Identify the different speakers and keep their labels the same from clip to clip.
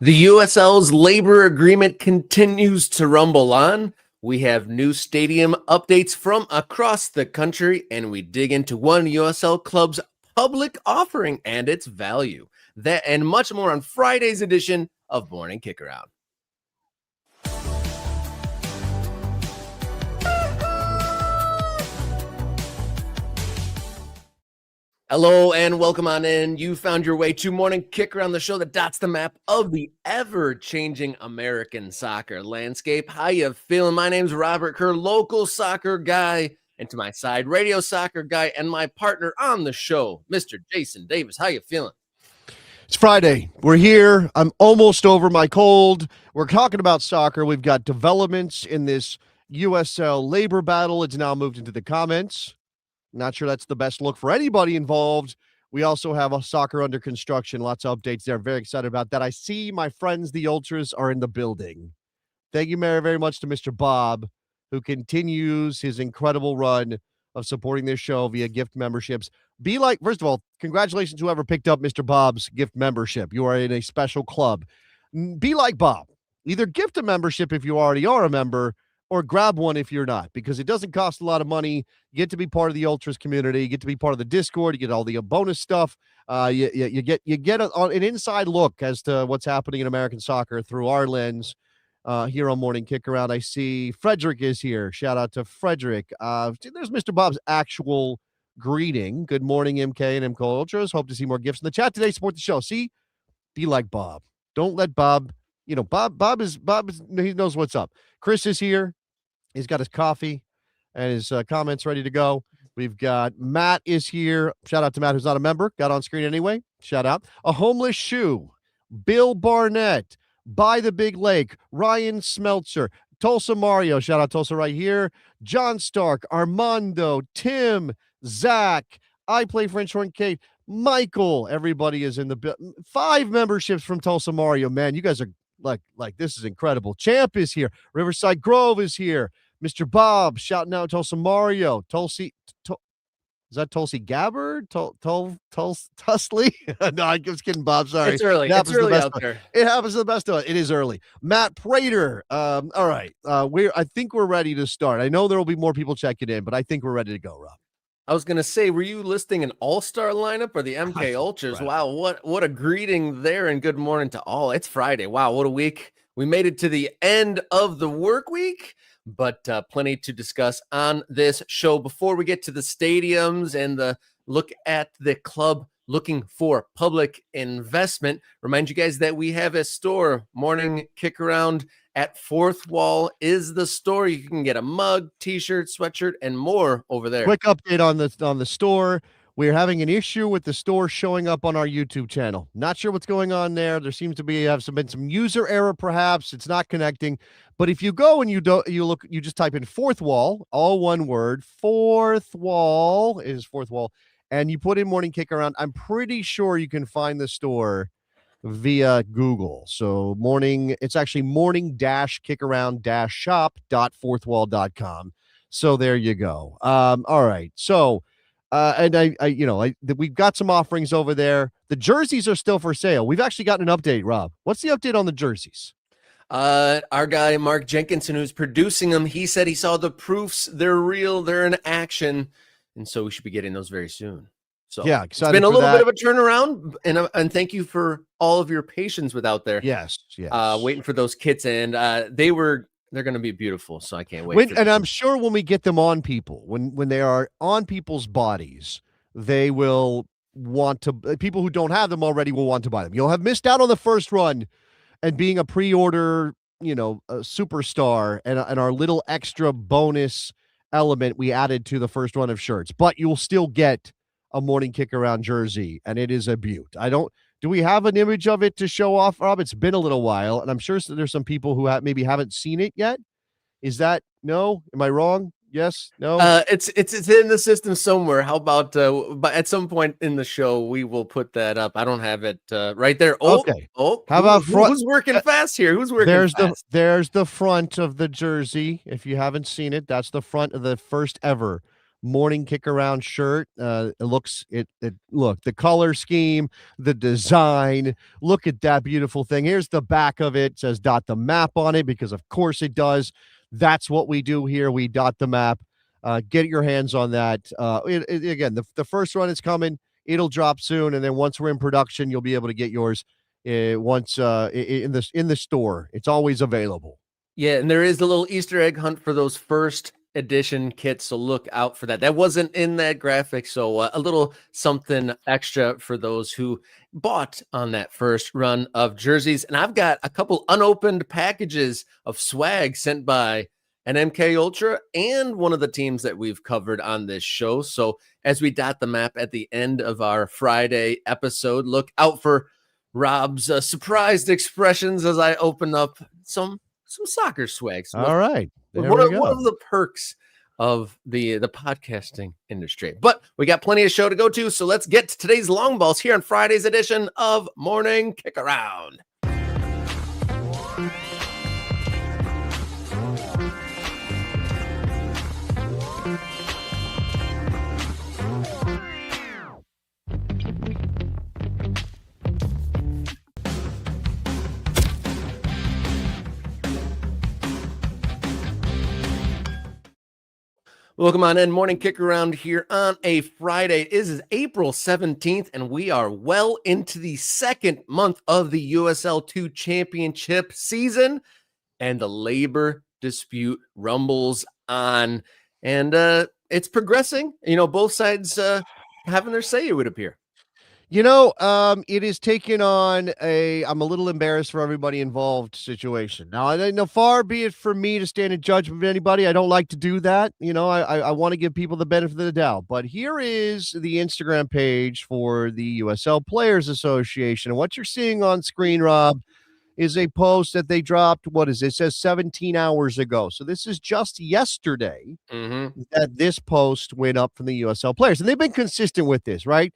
Speaker 1: The USL's labor agreement continues to rumble on. We have new stadium updates from across the country, and we dig into one USL club's public offering and its value. That and much more on Friday's edition of Morning Kickaround. Hello and welcome on in. You found your way to Morning Kickaround, the show that dots the map of the ever-changing American soccer landscape. How you feeling? My name's Robert Kerr, local soccer guy, and to my side, radio soccer guy, and my partner on the show, Mr. Jason Davis. How you feeling?
Speaker 2: It's Friday. We're here. I'm almost over my cold. We're talking about soccer. We've got developments in this USL labor battle. It's now moved into the comments. Not sure that's the best look for anybody involved. We also have a soccer under construction. Lots of updates there. Very excited about that. I see my friends, the Ultras, are in the building. Thank you very, very much to Mr. Bob, who continues his incredible run of supporting this show via gift memberships. First of all, congratulations whoever picked up Mr. Bob's gift membership. You are in a special club. Be like Bob. Either gift a membership if you already are a member, or grab one if you're not, because it doesn't cost a lot of money. You get to be part of the Ultras community. You get to be part of the Discord. You get all the bonus stuff. You get an inside look as to what's happening in American soccer through our lens. Here on Morning Kickaround, I see Frederick is here. Shout out to Frederick. There's Mr. Bob's actual greeting. Good morning, MK and MK Ultras. Hope to see more gifts in the chat today. Support the show. See, be like Bob. Don't let Bob. Bob is he knows what's up. Chris is here. He's got his coffee and his comments ready to go. We've got Matt is here. Shout out to Matt, who's not a member. Got on screen anyway. Shout out. A Homeless Shoe. Bill Barnett. By the Big Lake. Ryan Smeltzer. Tulsa Mario. Shout out Tulsa right here. John Stark. Armando. Tim. Zach. I Play French Horn Kate. Michael. Everybody is in the 5 memberships from Tulsa Mario. Man, you guys are like this is incredible. Champ is here. Riverside Grove is here. Mr. Bob shouting out Tulsa Mario. Tulsi, is that Tulsi Gabbard? Tusley? No, I'm just kidding, Bob. Sorry.
Speaker 1: It's early. It's early out there.
Speaker 2: It happens to the best of us. It is early. Matt Prater. All right. I think we're ready to start. I know there will be more people checking in, but I think we're ready to go, Rob.
Speaker 1: I was going to say, were you listing an all-star lineup or the MK Ultras? Wow, what a greeting there, and good morning to all. It's Friday. Wow, what a week. We made it to the end of the work week, but plenty to discuss on this show. Before we get to the stadiums and the look at the club looking for public investment, remind you guys that we have a store, Morning Kickaround at Fourth Wall is the store. You can get a mug, t-shirt, sweatshirt, and more over there.
Speaker 2: Quick update on the store. We're having an issue with the store showing up on our YouTube channel. Not sure what's going on there. There seems to be been some user error, perhaps. It's not connecting. But if you go and you just type in Fourth Wall, all one word. Fourth Wall is Fourth Wall, and you put in Morning Kickaround. I'm pretty sure you can find the store via Google. So it's actually morning-kickaround-shop.fourthwall.com. So there you go. All right. So, and we've got some offerings over there. The jerseys are still for sale. We've actually gotten an update, Rob. What's the update on the jerseys?
Speaker 1: Our guy, Mark Jenkinson, who's producing them, he said he saw the proofs. They're real. They're in action. And so we should be getting those very soon. So
Speaker 2: yeah,
Speaker 1: it's been a little bit of a turnaround, and thank you for all of your patience with out there.
Speaker 2: Yes.
Speaker 1: Waiting for those kits, and they're going to be beautiful. So I can't wait.
Speaker 2: And I'm sure when we get them on people, when they are on people's bodies, they will want to. People who don't have them already will want to buy them. You'll have missed out on the first run, and being a pre-order, a superstar, and our little extra bonus element we added to the first run of shirts, but you'll still get a Morning Kickaround jersey, and it is a beaut. Do we have an image of it to show off, Rob? It's been a little while, and I'm sure there's some people who maybe haven't seen it yet. Is that no? Am I wrong? Yes? No?
Speaker 1: It's in the system somewhere. How about but at some point in the show we will put that up. I don't have it right there.
Speaker 2: Okay.
Speaker 1: How
Speaker 2: about front?
Speaker 1: Who's working fast here? Who's working fast?
Speaker 2: There's the front of the jersey. If you haven't seen it, that's the front of the first ever morning kick around shirt. Look, the color scheme, the design. Look at that beautiful thing. Here's the back of it. It says Dot the Map on it because of course it does. That's what we do here. We dot the map. Get your hands on that. Again, the first run is coming. It'll drop soon, and then once we're in production, you'll be able to get yours. Once in the store, it's always available.
Speaker 1: Yeah, and there is a little Easter egg hunt for those first edition kits, so look out for that. That wasn't in that graphic, so a little something extra for those who bought on that first run of jerseys. And I've got a couple unopened packages of swag sent by an MK Ultra and one of the teams that we've covered on this show. So as we dot the map at the end of our Friday episode, look out for Rob's surprised expressions as I open up some soccer swag. So
Speaker 2: all right.
Speaker 1: one of the perks of the podcasting industry. But we got plenty of show to go to, so let's get to today's long balls here on Friday's edition of Morning Kick Around. Welcome on in, Morning Kick Around here on a Friday. It is April 17th, and we are well into the second month of the USL 2 championship season, and the labor dispute rumbles on, and it's progressing. Both sides having their say, it would appear.
Speaker 2: It is taken on I'm a little embarrassed for everybody involved situation. Now, I know far be it from me to stand in judgment of anybody. I don't like to do that. I want to give people the benefit of the doubt. But here is the Instagram page for the USL Players Association. And what you're seeing on screen, Rob, is a post that they dropped. What is it? It says 17 hours ago. So this is just yesterday that this post went up from the USL Players. And they've been consistent with this, right?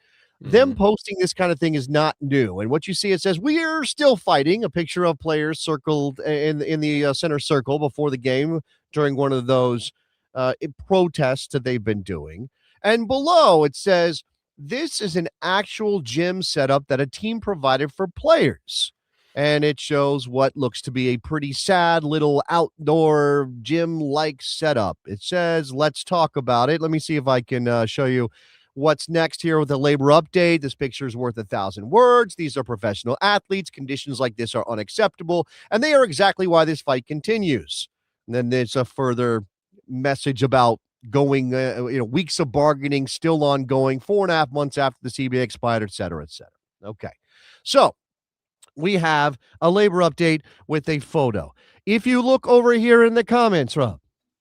Speaker 2: Them posting this kind of thing is not new. And what you see, it says, we're still fighting, a picture of players circled in the center circle before the game during one of those protests that they've been doing. And below it says, this is an actual gym setup that a team provided for players. And it shows what looks to be a pretty sad little outdoor gym-like setup. It says, let's talk about it. Let me see if I can show you what's next here with the labor update. This picture is worth 1,000 words. These are professional athletes. Conditions like this are unacceptable, and they are exactly why this fight continues. And then there's a further message about going, weeks of bargaining still ongoing, 4.5 months after the CBA expired, et cetera, et cetera. Okay. So we have a labor update with a photo. If you look over here in the comments, Rob,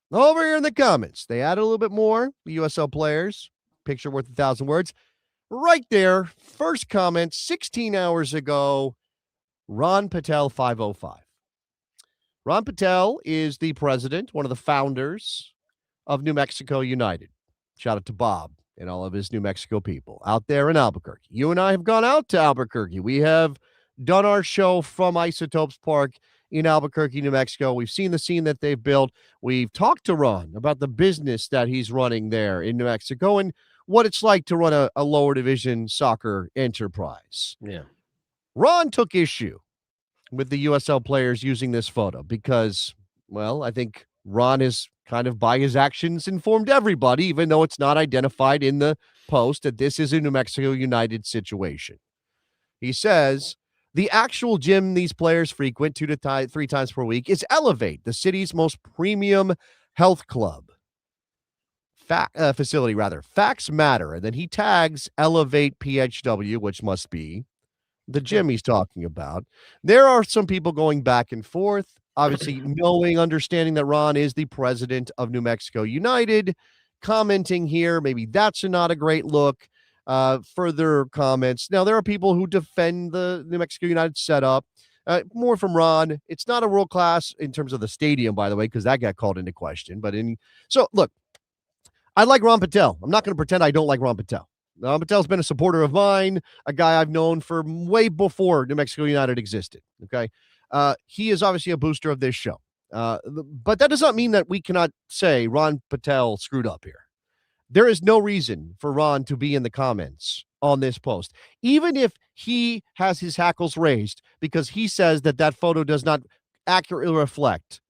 Speaker 2: over here in the comments, they added a little bit more, the USL Players. Picture worth 1,000 words. Right there, first comment 16 hours ago, Ron Patel 505. Ron Patel is the president, one of the founders of New Mexico United. Shout out to Bob and all of his New Mexico people out there in Albuquerque. You and I have gone out to Albuquerque. We have done our show from Isotopes Park in Albuquerque, New Mexico. We've seen the scene that they've built. We've talked to Ron about the business that he's running there in New Mexico and what it's like to run a lower division soccer enterprise.
Speaker 1: Yeah.
Speaker 2: Ron took issue with the USL Players using this photo because, well, I think Ron is kind of by his actions informed everybody, even though it's not identified in the post, that this is a New Mexico United situation. He says, the actual gym these players frequent 2 to 3 times per week is Elevate, the city's most premium health club. Facility. Facts matter. And then he tags Elevate PHW, which must be the gym he's talking about. There are some people going back and forth, obviously understanding that Ron is the president of New Mexico United, commenting here, maybe that's not a great look. Further comments. Now, there are people who defend the New Mexico United setup. More from Ron. It's not a world class in terms of the stadium, by the way, because that got called into question. So look, I like Ron Patel. I'm not going to pretend I don't like Ron Patel. Ron Patel's been a supporter of mine, a guy I've known for way before New Mexico United existed. Okay. He is obviously a booster of this show. But that does not mean that we cannot say Ron Patel screwed up here. There is no reason for Ron to be in the comments on this post, even if he has his hackles raised because he says that that photo does not accurately reflect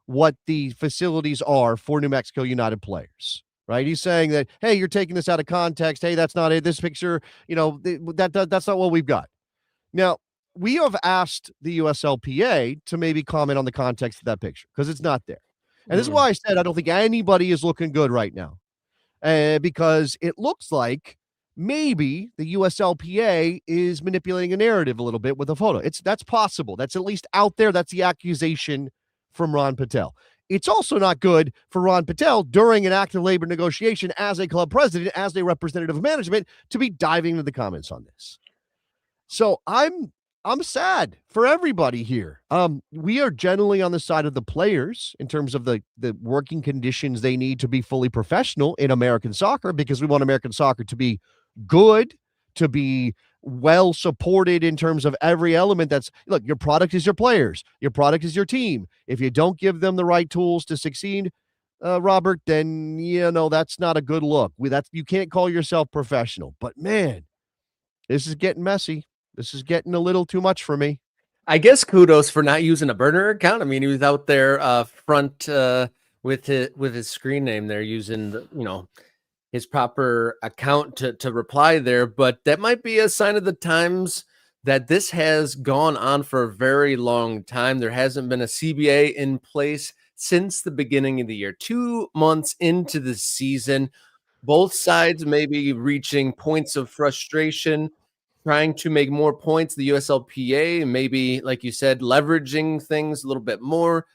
Speaker 2: what the facilities are for New Mexico United players. Right? He's saying that, hey, you're taking this out of context. Hey, that's not it. This picture, that's not what we've got. Now, we have asked the USLPA to maybe comment on the context of that picture because it's not there. And this is why I said I don't think anybody is looking good right now, because it looks like maybe the USLPA is manipulating a narrative a little bit with a photo. That's possible. That's at least out there. That's the accusation from Ron Patel. It's also not good for Ron Patel during an active labor negotiation as a club president, as a representative of management, to be diving into the comments on this. So I'm sad for everybody here. We are generally on the side of the players in terms of the working conditions they need to be fully professional in American soccer, because we want American soccer to be good, to be well supported in terms of every element. Look, your product is your players, your product is your team. If you don't give them the right tools to succeed, Robert, then that's not a good look. You can't call yourself professional. But man, this is getting messy. This is getting a little too much for me.
Speaker 1: I guess kudos for not using a burner account. I mean, he was out there front with his screen name there, using his proper account to reply there. But that might be a sign of the times that this has gone on for a very long time. There hasn't been a CBA in place since the beginning of the year. 2 months into the season, both sides maybe reaching points of frustration, trying to make more points. The USLPA maybe, like you said, leveraging things a little bit more.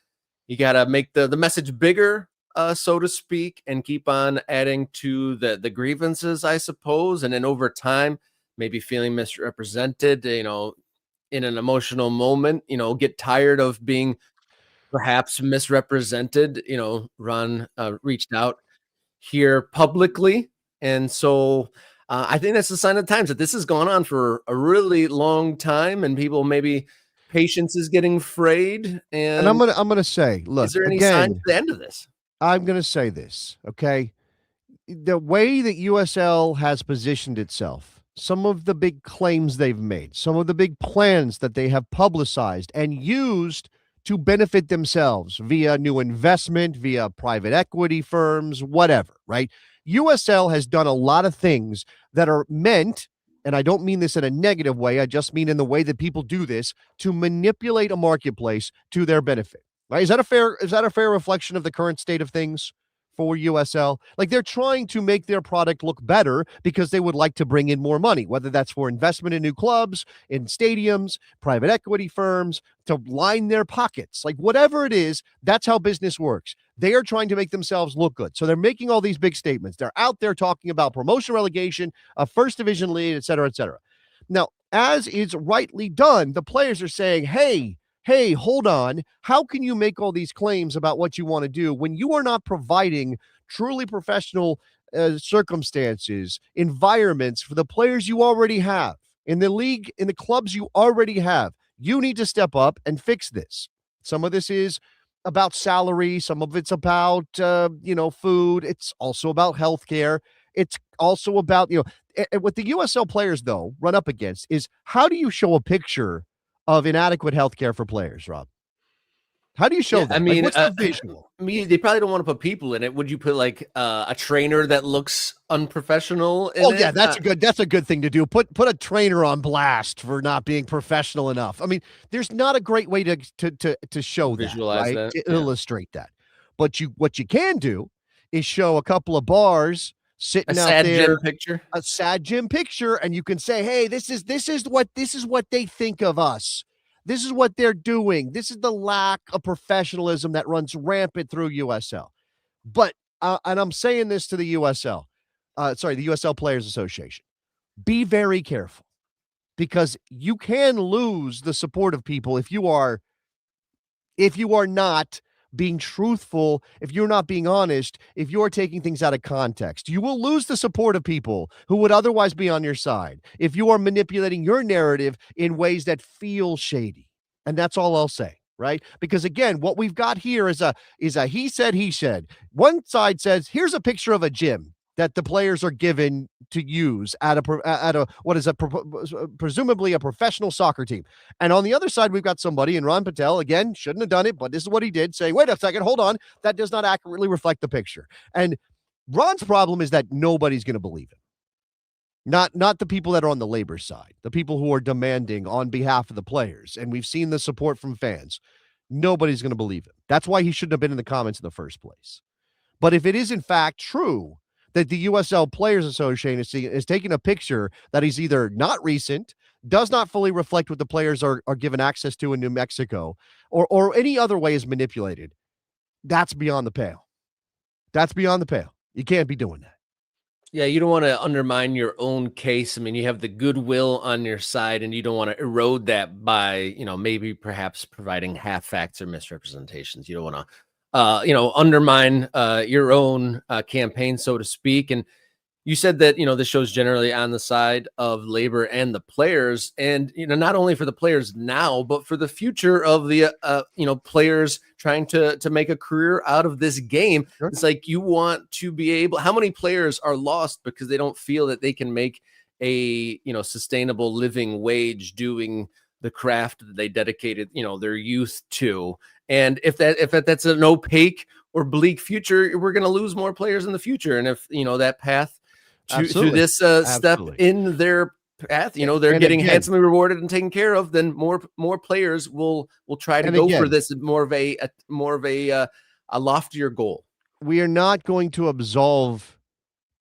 Speaker 1: You got to make the message bigger, so to speak, and keep on adding to the grievances, I suppose. And then over time, maybe feeling misrepresented, in an emotional moment, get tired of being perhaps misrepresented. Ron reached out here publicly. And so I think that's a sign of the times that this has gone on for a really long time, and people maybe patience is getting frayed.
Speaker 2: And I'm gonna say, look,
Speaker 1: is there any
Speaker 2: again,
Speaker 1: sign to the end of this?
Speaker 2: I'm gonna say this, okay? The way that USL has positioned itself, some of the big claims they've made, some of the big plans that they have publicized and used to benefit themselves via new investment, via private equity firms, whatever, right? USL has done a lot of things that are meant, and I don't mean this in a negative way, I just mean in the way that people do this, to manipulate a marketplace to their benefit. Right? Is that a fair reflection of the current state of things for USL? Like, they're trying to make their product look better because they would like to bring in more money, whether that's for investment in new clubs, in stadiums, private equity firms, to line their pockets. Like, whatever it is, that's how business works. They are trying to make themselves look good. So they're making all these big statements. They're out there talking about promotion, relegation, a first division league, et cetera, et cetera. Now, as is rightly done, the players are saying, hey, hold on. How can you make all these claims about what you want to do when you are not providing truly professional circumstances, environments for the players you already have in the league, in the clubs you already have? You need to step up and fix this. Some of this is about salary. Some of it's about, food. It's also about healthcare. It's also about, what the USL players, though, run up against is, how do you show a picture of inadequate healthcare for players, Rob? How do you show that?
Speaker 1: I mean,
Speaker 2: what's the visual?
Speaker 1: They probably don't want to put people in it. Would you put like a trainer that looks unprofessional in it?
Speaker 2: Yeah, that's a good thing to do. Put a trainer on blast for not being professional enough. I mean, there's not a great way to show
Speaker 1: Visualize
Speaker 2: that, right?
Speaker 1: that,
Speaker 2: To illustrate that. But what you can do is show a couple of bars sitting
Speaker 1: a
Speaker 2: out
Speaker 1: sad
Speaker 2: there,
Speaker 1: gym picture,
Speaker 2: a sad gym picture, and you can say, hey, this is what they think of us. This is what they're doing. This is the lack of professionalism that runs rampant through USL. But and I'm saying this to the USL, the USL Players Association. Be very careful, because you can lose the support of people if you are not being truthful, if you're not being honest, if you're taking things out of context. You will lose the support of people who would otherwise be on your side if you are manipulating your narrative in ways that feel shady. And that's all I'll say, right? Because again, what we've got here is a he said, he said. One side says, here's a picture of a gym that the players are given to use at a what is presumably a professional soccer team. And on the other side, we've got somebody, and Ron Patel, again, shouldn't have done it, but this is what he did, saying, wait a second, hold on, that does not accurately reflect the picture. And Ron's problem is that nobody's going to believe him. Not the people that are on the labor side, the people who are demanding on behalf of the players. And we've seen the support from fans. Nobody's going to believe him. That's why he shouldn't have been in the comments in the first place. But if it is in fact true that the USL Players Association is taking a picture that is either not recent, does not fully reflect what the players are given access to in New Mexico, or any other way is manipulated, that's beyond the pale. That's beyond the pale. You can't be doing that.
Speaker 1: Yeah, you don't want to undermine your own case. I mean, you have the goodwill on your side, and you don't want to erode that by, maybe perhaps providing half facts or misrepresentations. You don't want to, undermine your own campaign, so to speak. And you said that, this show's generally on the side of labor and the players, and, not only for the players now, but for the future of the, players trying to make a career out of this game. Sure. It's like you want to be able, how many players are lost because they don't feel that they can make a, sustainable living wage doing the craft that they dedicated, their youth to. And if that's an opaque or bleak future, we're going to lose more players in the future. And if, that path to this step in their path, they're getting handsomely rewarded and taken care of, then more players will try to go for this more of a loftier goal.
Speaker 2: We are not going to absolve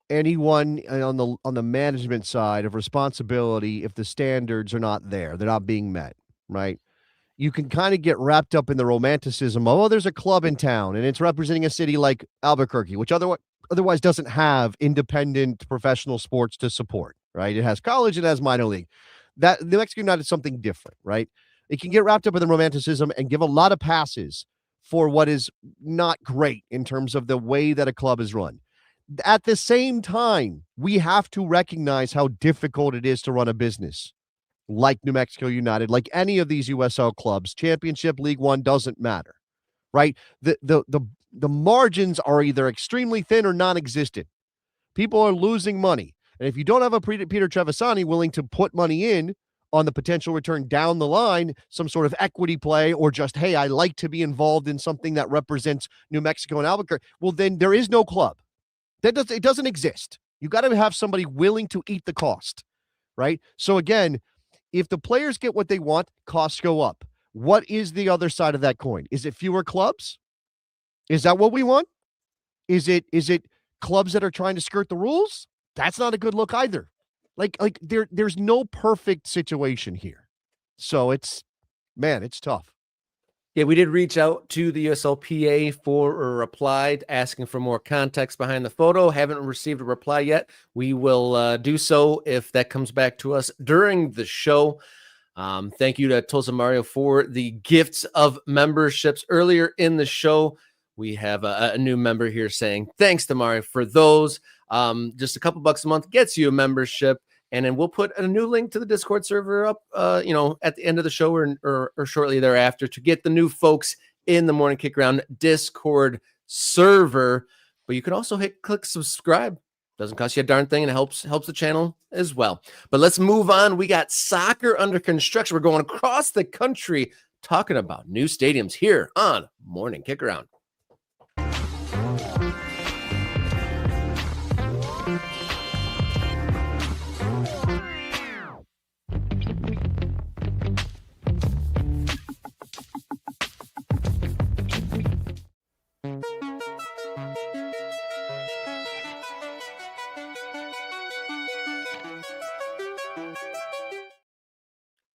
Speaker 2: anyone on the management side of responsibility if the standards are not there, they're not being met, right? You can kind of get wrapped up in the romanticism of, oh, there's a club in town and it's representing a city like Albuquerque, which otherwise doesn't have independent professional sports to support, right? It has college, it has minor league. That New Mexico United is something different, right? It can get wrapped up in the romanticism and give a lot of passes for what is not great in terms of the way that a club is run. At the same time, we have to recognize how difficult it is to run a business like New Mexico United, like any of these USL clubs. Championship, League One, doesn't matter, right? The margins are either extremely thin or non-existent. People are losing money. And if you don't have a Peter Trevisani willing to put money in on the potential return down the line, some sort of equity play, or just, hey, I like to be involved in something that represents New Mexico and Albuquerque, well, then there is no club. It doesn't exist. You got to have somebody willing to eat the cost, right? So again, if the players get what they want, costs go up. What is the other side of that coin? Is it fewer clubs? Is that what we want? Is it clubs that are trying to skirt the rules? That's not a good look either. Like there's no perfect situation here. So it's tough.
Speaker 1: Yeah, we did reach out to the USLPA for a reply asking for more context behind the photo. Haven't received a reply yet. We will do so if that comes back to us during the show. Thank you to Tulsa Mario for the gifts of memberships earlier in the show. We have a new member here saying thanks to Mario for those. Just a couple bucks a month gets you a membership. And then we'll put a new link to the Discord server up, at the end of the show or shortly thereafter to get the new folks in the Morning Kick Around Discord server. But you can also click subscribe. Doesn't cost you a darn thing, and it helps the channel as well. But let's move on. We got soccer under construction. We're going across the country talking about new stadiums here on Morning Kick Around.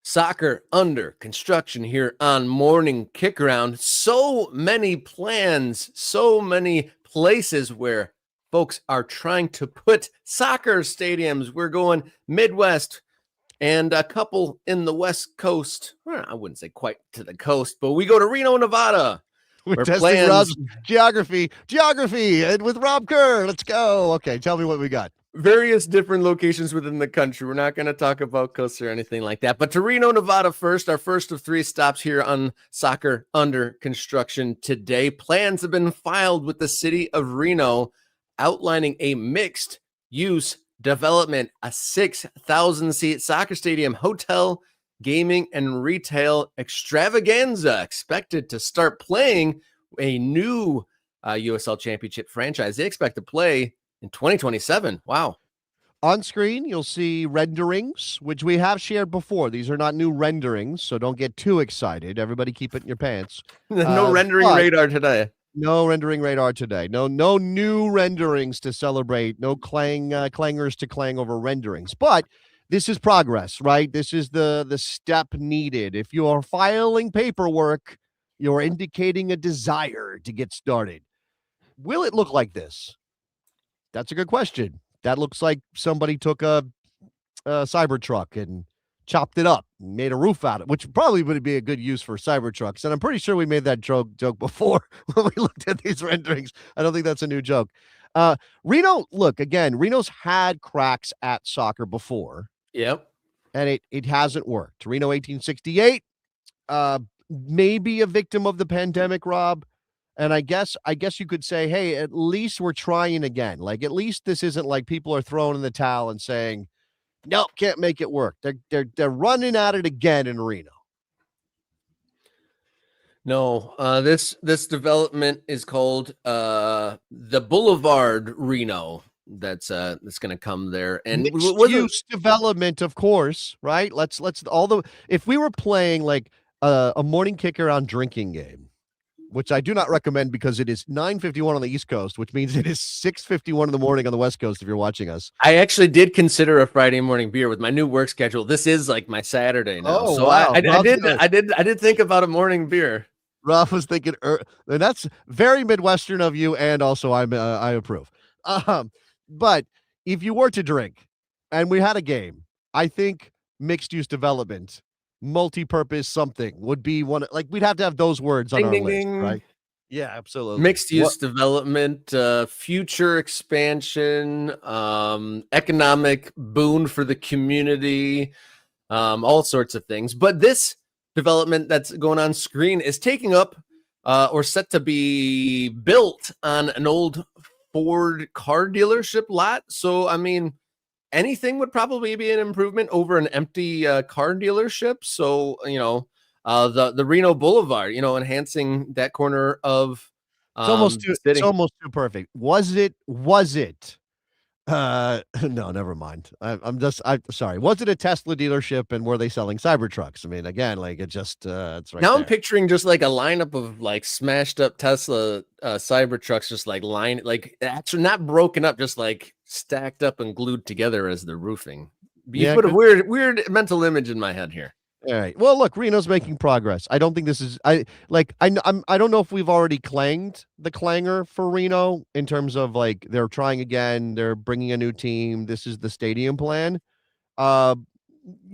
Speaker 1: Soccer under construction here on Morning Kick Around. So many plans, so many places where folks are trying to put soccer stadiums. We're going Midwest and a couple in the West Coast. Well, I wouldn't say quite to the coast, but we go to Reno, Nevada.
Speaker 2: We're testing Rob's geography, and with Rob Kerr. Let's go. Okay, tell me what we got.
Speaker 1: Various different locations within the country. We're not going to talk about coasts or anything like that. But to Reno, Nevada first, our first of 3 stops here on Soccer Under Construction today. Plans have been filed with the city of Reno outlining a mixed use development, a 6,000 seat soccer stadium, hotel, gaming, and retail extravaganza expected to start playing a new USL Championship franchise. They expect to play in 2027. Wow.
Speaker 2: On screen, you'll see renderings, which we have shared before. These are not new renderings, so don't get too excited. Everybody keep it in your pants.
Speaker 1: No rendering
Speaker 2: but
Speaker 1: radar today.
Speaker 2: No rendering radar today. No new renderings to celebrate. No clangers to clang over renderings. But this is progress, right? This is the step needed. If you are filing paperwork, you're indicating a desire to get started. Will it look like this? That's a good question. That looks like somebody took a Cybertruck and chopped it up, and made a roof out of it, which probably would be a good use for Cybertrucks. And I'm pretty sure we made that joke before when we looked at these renderings. I don't think that's a new joke. Reno, look, again, Reno's had cracks at soccer before.
Speaker 1: Yep.
Speaker 2: And it hasn't worked. Reno 1868, maybe a victim of the pandemic, Rob. And I guess you could say, hey, at least we're trying again. Like, at least this isn't like people are throwing in the towel and saying, nope, can't make it work. They're running at it again in Reno.
Speaker 1: No, this development is called the Boulevard Reno. That's going to come there, and
Speaker 2: mixed-use development, of course, right? Let's if we were playing like a morning kicker on drinking game, which I do not recommend because it is 9:51 on the East Coast, which means it is 6:51 in the morning on the West Coast if you're watching us.
Speaker 1: I actually did consider a Friday morning beer with my new work schedule. This is like my Saturday now.
Speaker 2: Oh,
Speaker 1: so
Speaker 2: wow.
Speaker 1: I did think about a morning beer.
Speaker 2: Rob was thinking, and that's very Midwestern of you, and also I approve. But if you were to drink and we had a game, I think mixed-use development, multi-purpose something would be one. Like, we'd have to have those words on our list, right? Yeah, absolutely.
Speaker 1: Mixed use development, future expansion, economic boon for the community, all sorts of things. But this development that's going on screen is taking up or set to be built on an old Ford car dealership lot. So, I mean, anything would probably be an improvement over an empty car dealership. So, the Reno Boulevard, enhancing that corner of
Speaker 2: it's almost too perfect. Was it? No, never mind. I'm sorry. Was it a Tesla dealership, and were they selling Cybertrucks? I mean, again, like, it just it's right
Speaker 1: now
Speaker 2: there.
Speaker 1: I'm picturing just like a lineup of like smashed up Tesla Cybertrucks, just like actually not broken up, just like stacked up and glued together as the roofing. You put a weird mental image in my head here.
Speaker 2: All right. Well, look, Reno's making progress. I don't think this is. I don't know if we've already clanged the clanger for Reno in terms of like they're trying again. They're bringing a new team. This is the stadium plan. I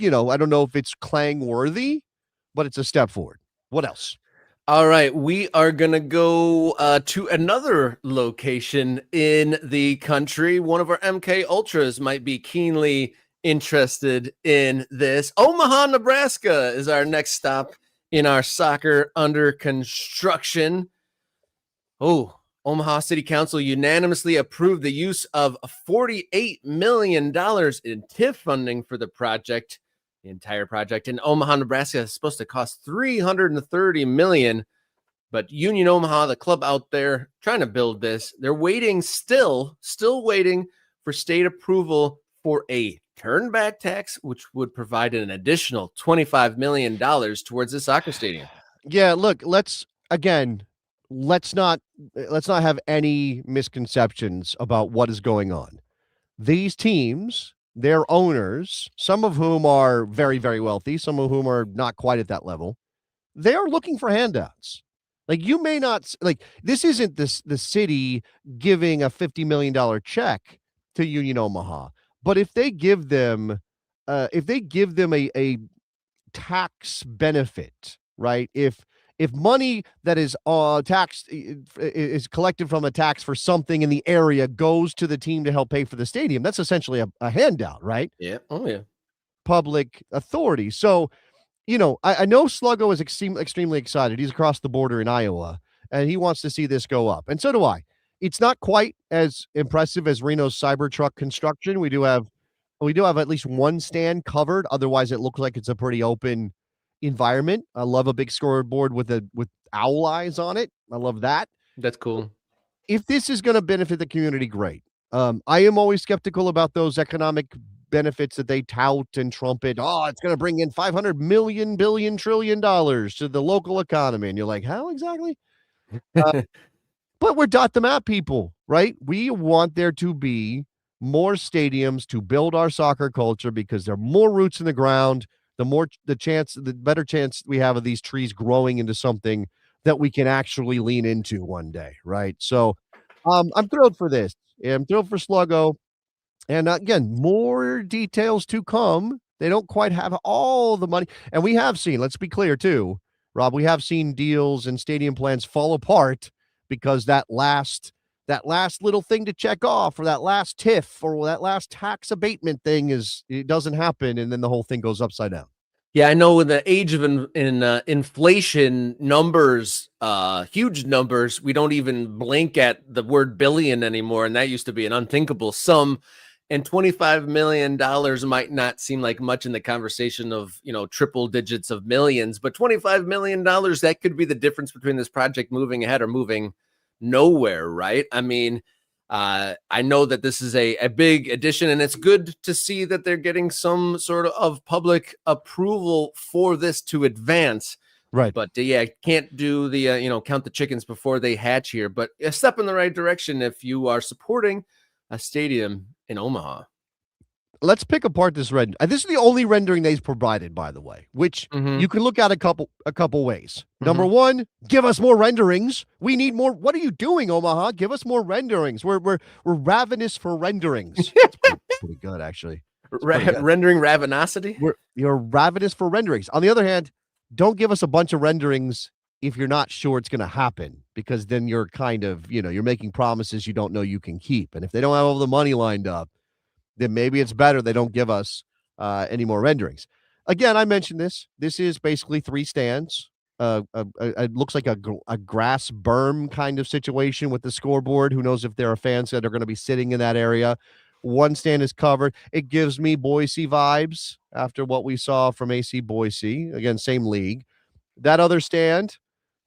Speaker 2: don't know if it's clang worthy, but it's a step forward. What else?
Speaker 1: All right, we are going to go to another location in the country. One of our MK Ultras might be keenly interested in this. Omaha, Nebraska is our next stop in our soccer under construction. Oh, Omaha City Council unanimously approved the use of $48 million in TIF funding for the project. The entire project in Omaha, Nebraska is supposed to cost $330 million. But Union Omaha, the club out there trying to build this, they're waiting, still waiting for state approval for a turnback tax, which would provide an additional $25 million towards the soccer stadium.
Speaker 2: Yeah, look, let's not have any misconceptions about what is going on. These teams, their owners, some of whom are very, very wealthy, some of whom are not quite at that level, they are looking for handouts. Like, you may not, like, this isn't the city giving a $50 million check to Union Omaha. But if they give them a tax benefit, right? If money that is taxed is collected from a tax for something in the area goes to the team to help pay for the stadium, that's essentially a handout, right?
Speaker 1: Yeah. Oh yeah.
Speaker 2: Public authority. So, I know Sluggo is extremely excited. He's across the border in Iowa, and he wants to see this go up, and so do I. It's not quite as impressive as Reno's Cybertruck construction. We do have at least one stand covered. Otherwise, it looks like it's a pretty open environment. I love a big scoreboard with owl eyes on it. I love that.
Speaker 1: That's cool.
Speaker 2: If this is going to benefit the community, great. I am always skeptical about those economic benefits that they tout and trumpet. Oh, it's going to bring in 500 million, billion, trillion dollars to the local economy. And you're like, how exactly? Uh, but we're dot the map people, right? We want there to be more stadiums to build our soccer culture because there are more roots in the ground. The better chance we have of these trees growing into something that we can actually lean into one day, right? So, I'm thrilled for this. I'm thrilled for Sluggo. And again, more details to come. They don't quite have all the money. And we have seen, let's be clear too, Rob, we have seen deals and stadium plans fall apart because that last little thing to check off or that last TIF or that last tax abatement thing it doesn't happen and then the whole thing goes upside down.
Speaker 1: Yeah, I know in the age of inflation numbers, huge numbers, we don't even blink at the word billion anymore. And that used to be an unthinkable sum. And $25 million might not seem like much in the conversation of, triple digits of millions, but $25 million, that could be the difference between this project moving ahead or moving nowhere, right? I mean, I know that this is a big addition, and it's good to see that they're getting some sort of public approval for this to advance.
Speaker 2: Right.
Speaker 1: But yeah, can't do the count the chickens before they hatch here. But a step in the right direction if you are supporting a stadium in Omaha.
Speaker 2: Let's pick apart this render. This is the only rendering they've provided, by the way, which you can look at a couple ways. Number one, give us more renderings. We need more. What are you doing, Omaha? Give us more renderings. We're ravenous for renderings. It's pretty good, actually.
Speaker 1: Rendering ravenosity.
Speaker 2: You're ravenous for renderings. On the other hand, don't give us a bunch of renderings if you're not sure it's going to happen, because then you're kind of, you're making promises you don't know you can keep. And if they don't have all the money lined up, then maybe it's better they don't give us any more renderings. Again, I mentioned this. This is basically three stands. It looks like a grass berm kind of situation with the scoreboard. Who knows if there are fans that are going to be sitting in that area. One stand is covered. It gives me Boise vibes after what we saw from AC Boise. Again, same league. That other stand,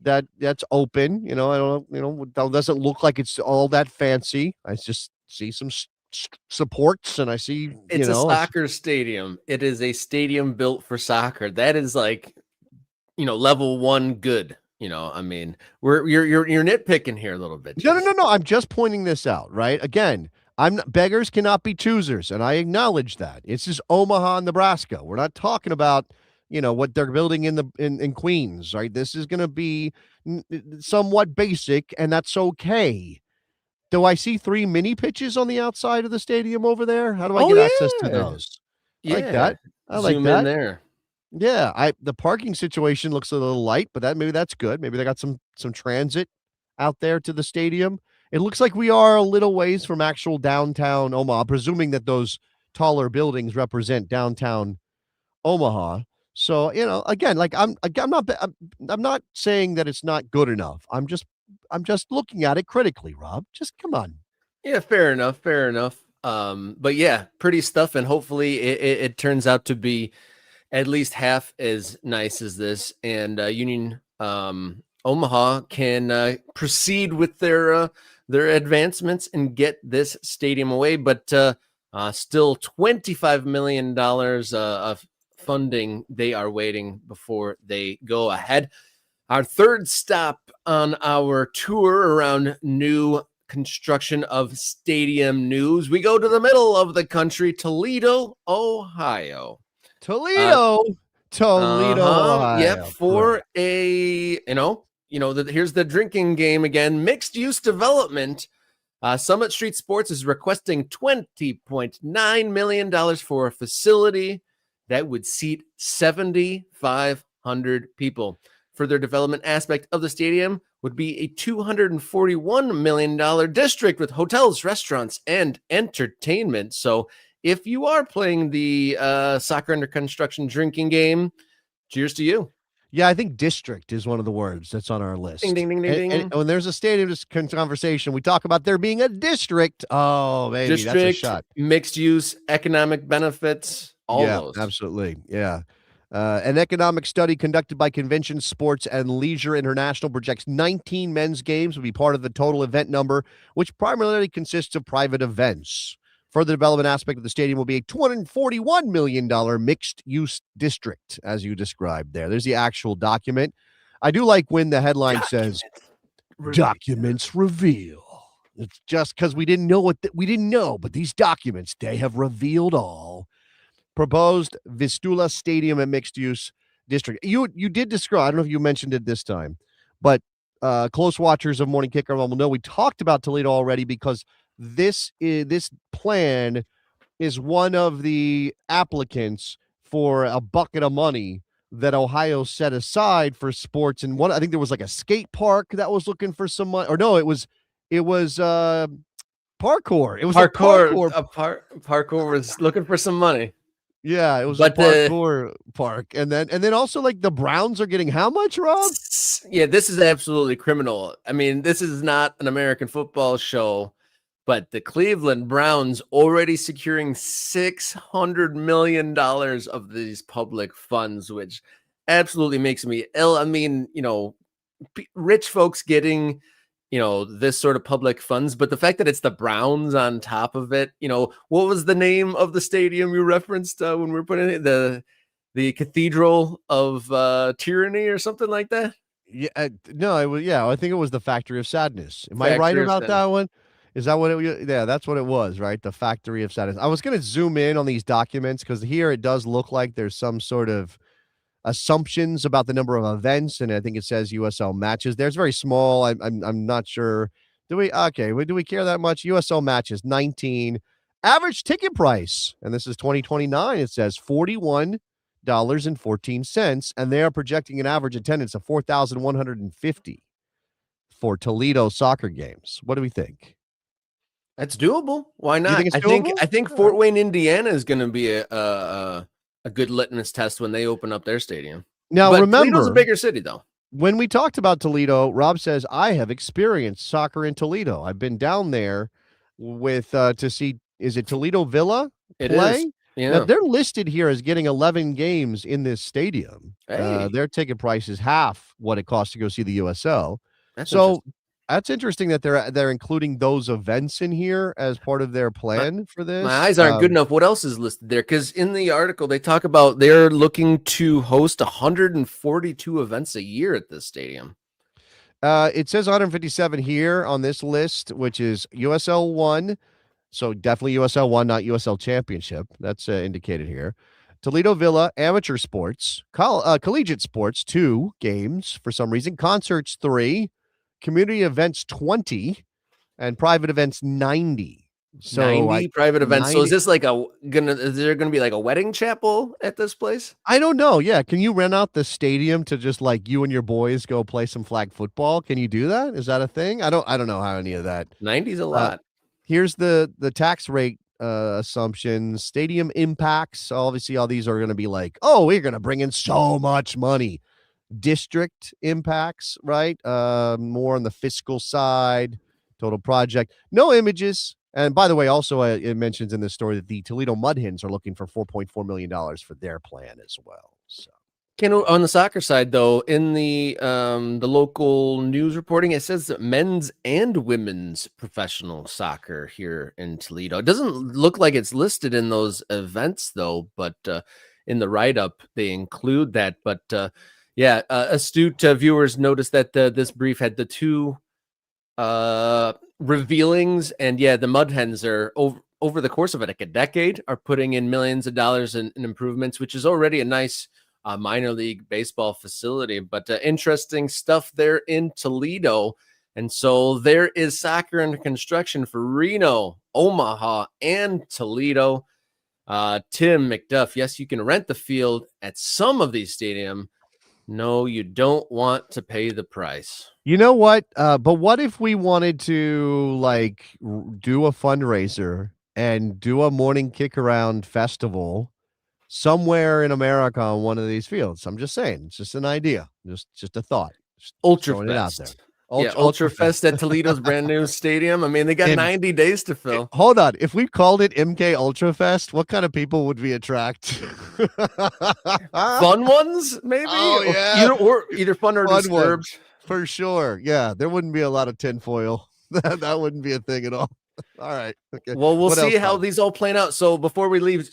Speaker 2: that's open. I don't, it doesn't look like it's all that fancy. I just see some supports and I see
Speaker 1: it's a soccer stadium. It is a stadium built for soccer. That is like level one good. I mean, you're nitpicking here a little bit.
Speaker 2: No. I'm just pointing this out, right? Again, beggars cannot be choosers, and I acknowledge that. It's just Omaha, Nebraska. We're not talking about what they're building in Queens, right? This is going to be somewhat basic, and that's okay. Do I see 3 mini pitches on the outside of the stadium over there? How do I get access to those?
Speaker 1: Yeah.
Speaker 2: I like that. I like
Speaker 1: Zoom
Speaker 2: that.
Speaker 1: in there.
Speaker 2: Yeah, the parking situation looks a little light, but maybe that's good. Maybe they got some transit out there to the stadium. It looks like we are a little ways from actual downtown Omaha, presuming that those taller buildings represent downtown Omaha. So, again, like I'm not saying that it's not good enough. I'm just looking at it critically, Rob. Just come on.
Speaker 1: Yeah, fair enough. But yeah, pretty stuff, and hopefully it turns out to be at least half as nice as this, and Union Omaha can proceed with their advancements and get this stadium away. But still $25 million of funding they are waiting before they go ahead. Our third stop on our tour around new construction of stadium news, we go to the middle of the country, Toledo, Ohio.
Speaker 2: Toledo, Ohio.
Speaker 1: Yep, for a here's the drinking game again. Mixed use development. Summit Street Sports is requesting $20.9 million for a facility that would seat 7,500 people. Further development aspect of the stadium would be a $241 million district with hotels, restaurants, and entertainment. So if you are playing the soccer under construction drinking game, cheers to you.
Speaker 2: Yeah, I think district is one of the words that's on our
Speaker 1: Ding,
Speaker 2: list.
Speaker 1: ding, ding, ding,
Speaker 2: And
Speaker 1: ding.
Speaker 2: when there's a stadium conversation, we talk about there being a district. Oh, baby, that's a
Speaker 1: District,
Speaker 2: shot.
Speaker 1: mixed use, economic benefits, all
Speaker 2: Yeah,
Speaker 1: those.
Speaker 2: absolutely. Yeah. An economic study conducted by Convention Sports and Leisure International projects 19 men's games will be part of the total event number, which primarily consists of private events. Further development aspect of the stadium will be a $241 million mixed use district, as you described there. There's the actual document. I do like when the headline says
Speaker 1: Document reveal.
Speaker 2: documents reveal. It's just because we didn't know we didn't know, but these documents, they have revealed all. Proposed Vistula Stadium and mixed use district. You did describe, I don't know if you mentioned it this time, but close watchers of Morning Kicker will know we talked about Toledo already because this plan is one of the applicants for a bucket of money that Ohio set aside for sports. And one, I think there was like a skate park that was looking for some money, or no, it was parkour. It was a parkour.
Speaker 1: Parkour was looking for some money.
Speaker 2: Yeah, it was a
Speaker 1: But the
Speaker 2: parkour park. And then also like the Browns are getting how much, Rob?
Speaker 1: yeah, this is absolutely criminal. I mean, this is not an American football show, but the Cleveland Browns already securing $600 million of these public funds, which absolutely makes me ill. I mean, rich folks getting, this sort of public funds, but the fact that it's the Browns on top of it, what was the name of the stadium you referenced when we were putting it? The Cathedral of Tyranny or something like that?
Speaker 2: Yeah, no, it was I think it was the Factory of Sadness. Am I right
Speaker 1: Factory of
Speaker 2: about
Speaker 1: Sin.
Speaker 2: that one? Is that what it yeah, that's what it was, right? The Factory of Sadness. I was gonna zoom in on these documents because here it does look like there's some sort of assumptions about the number of events, and I think it says USL matches. There's very small. I'm not sure. Do we care that much? USL matches 19. Average ticket price, and this is 2029. It says $41.14, and they are projecting an average attendance of 4,150 for Toledo soccer games. What do we think?
Speaker 1: That's doable. Why
Speaker 2: You
Speaker 1: not?
Speaker 2: think it's
Speaker 1: I think
Speaker 2: doable?
Speaker 1: I think
Speaker 2: All right.
Speaker 1: Fort Wayne, Indiana is going to be a good litmus test when they open up their stadium.
Speaker 2: Now
Speaker 1: But Toledo's a
Speaker 2: remember,
Speaker 1: bigger city, though.
Speaker 2: when we talked about Toledo, Rob says, I have experienced soccer in Toledo. I've been down there with to see, is it Toledo Villa
Speaker 1: It is.
Speaker 2: play? Now
Speaker 1: Yeah.
Speaker 2: they're listed here as getting 11 games in this stadium.
Speaker 1: Hey,
Speaker 2: Their ticket price is half what it costs to go see the USL.
Speaker 1: that's
Speaker 2: So
Speaker 1: interesting.
Speaker 2: that's interesting that they're including those events in here as part of their
Speaker 1: My,
Speaker 2: plan for
Speaker 1: my
Speaker 2: this.
Speaker 1: eyes aren't good enough. What else is listed there? Because in the article, they talk about they're looking to host 142 events a year at this stadium.
Speaker 2: It says 157 here on this list, which is USL 1. So definitely USL 1, not USL Championship. That's indicated here. Toledo Villa, amateur sports, collegiate sports, 2 games for some reason, concerts, 3, community events, 20, and private events, 90. So
Speaker 1: 90 private events. So
Speaker 2: 90.
Speaker 1: is there gonna be like a wedding chapel at this place?
Speaker 2: I don't know. Yeah. Can you rent out the stadium to just like you and your boys go play some flag football? Can you do that? Is that a thing? I don't know how any of that.
Speaker 1: 90's a
Speaker 2: Uh,
Speaker 1: lot.
Speaker 2: Here's the tax rate assumptions. Stadium impacts. Obviously, all these are going to be like, oh, we're going to bring in so much money. District impacts, right? More on the fiscal side. Total project. No images. And by the way, also it mentions in this story that the Toledo Mud Hens are looking for $4.4 million for their plan as well. So
Speaker 1: On the soccer side, though, in the local news reporting, it says that men's and women's professional soccer here in Toledo. It doesn't look like it's listed in those events, though, but in the write-up they include that. But yeah, astute viewers noticed that this brief had the 2 revealings, and yeah, the Mud Hens are over the course of like a decade are putting in millions of dollars in improvements, which is already a nice minor league baseball facility. But interesting stuff there in Toledo. And so there is soccer under construction for Reno, Omaha, and Toledo. Tim McDuff, yes, you can rent the field at some of these stadiums. No, you don't want to pay the price.
Speaker 2: you know what? But what if we wanted to like do a fundraiser and do a morning kick around festival somewhere in America on one of these fields. I'm just saying, it's just an idea, just a thought. Just
Speaker 1: Ultra
Speaker 2: throwing it out there.
Speaker 1: Fest. Yeah, Ultra Fest at Toledo's brand new stadium. I mean, they got
Speaker 2: And
Speaker 1: 90 days to fill.
Speaker 2: hold on, if we called it MK Ultra Fest, what kind of people would we attract?
Speaker 1: Fun ones, maybe.
Speaker 2: Oh, yeah.
Speaker 1: Either fun or
Speaker 2: Fun
Speaker 1: disturbed.
Speaker 2: ones, for sure. Yeah, there wouldn't be a lot of tinfoil. That wouldn't be a thing at all. All right. Okay.
Speaker 1: Well, we'll
Speaker 2: What
Speaker 1: see
Speaker 2: else,
Speaker 1: how
Speaker 2: Bob?
Speaker 1: these all plan out. So before we leave,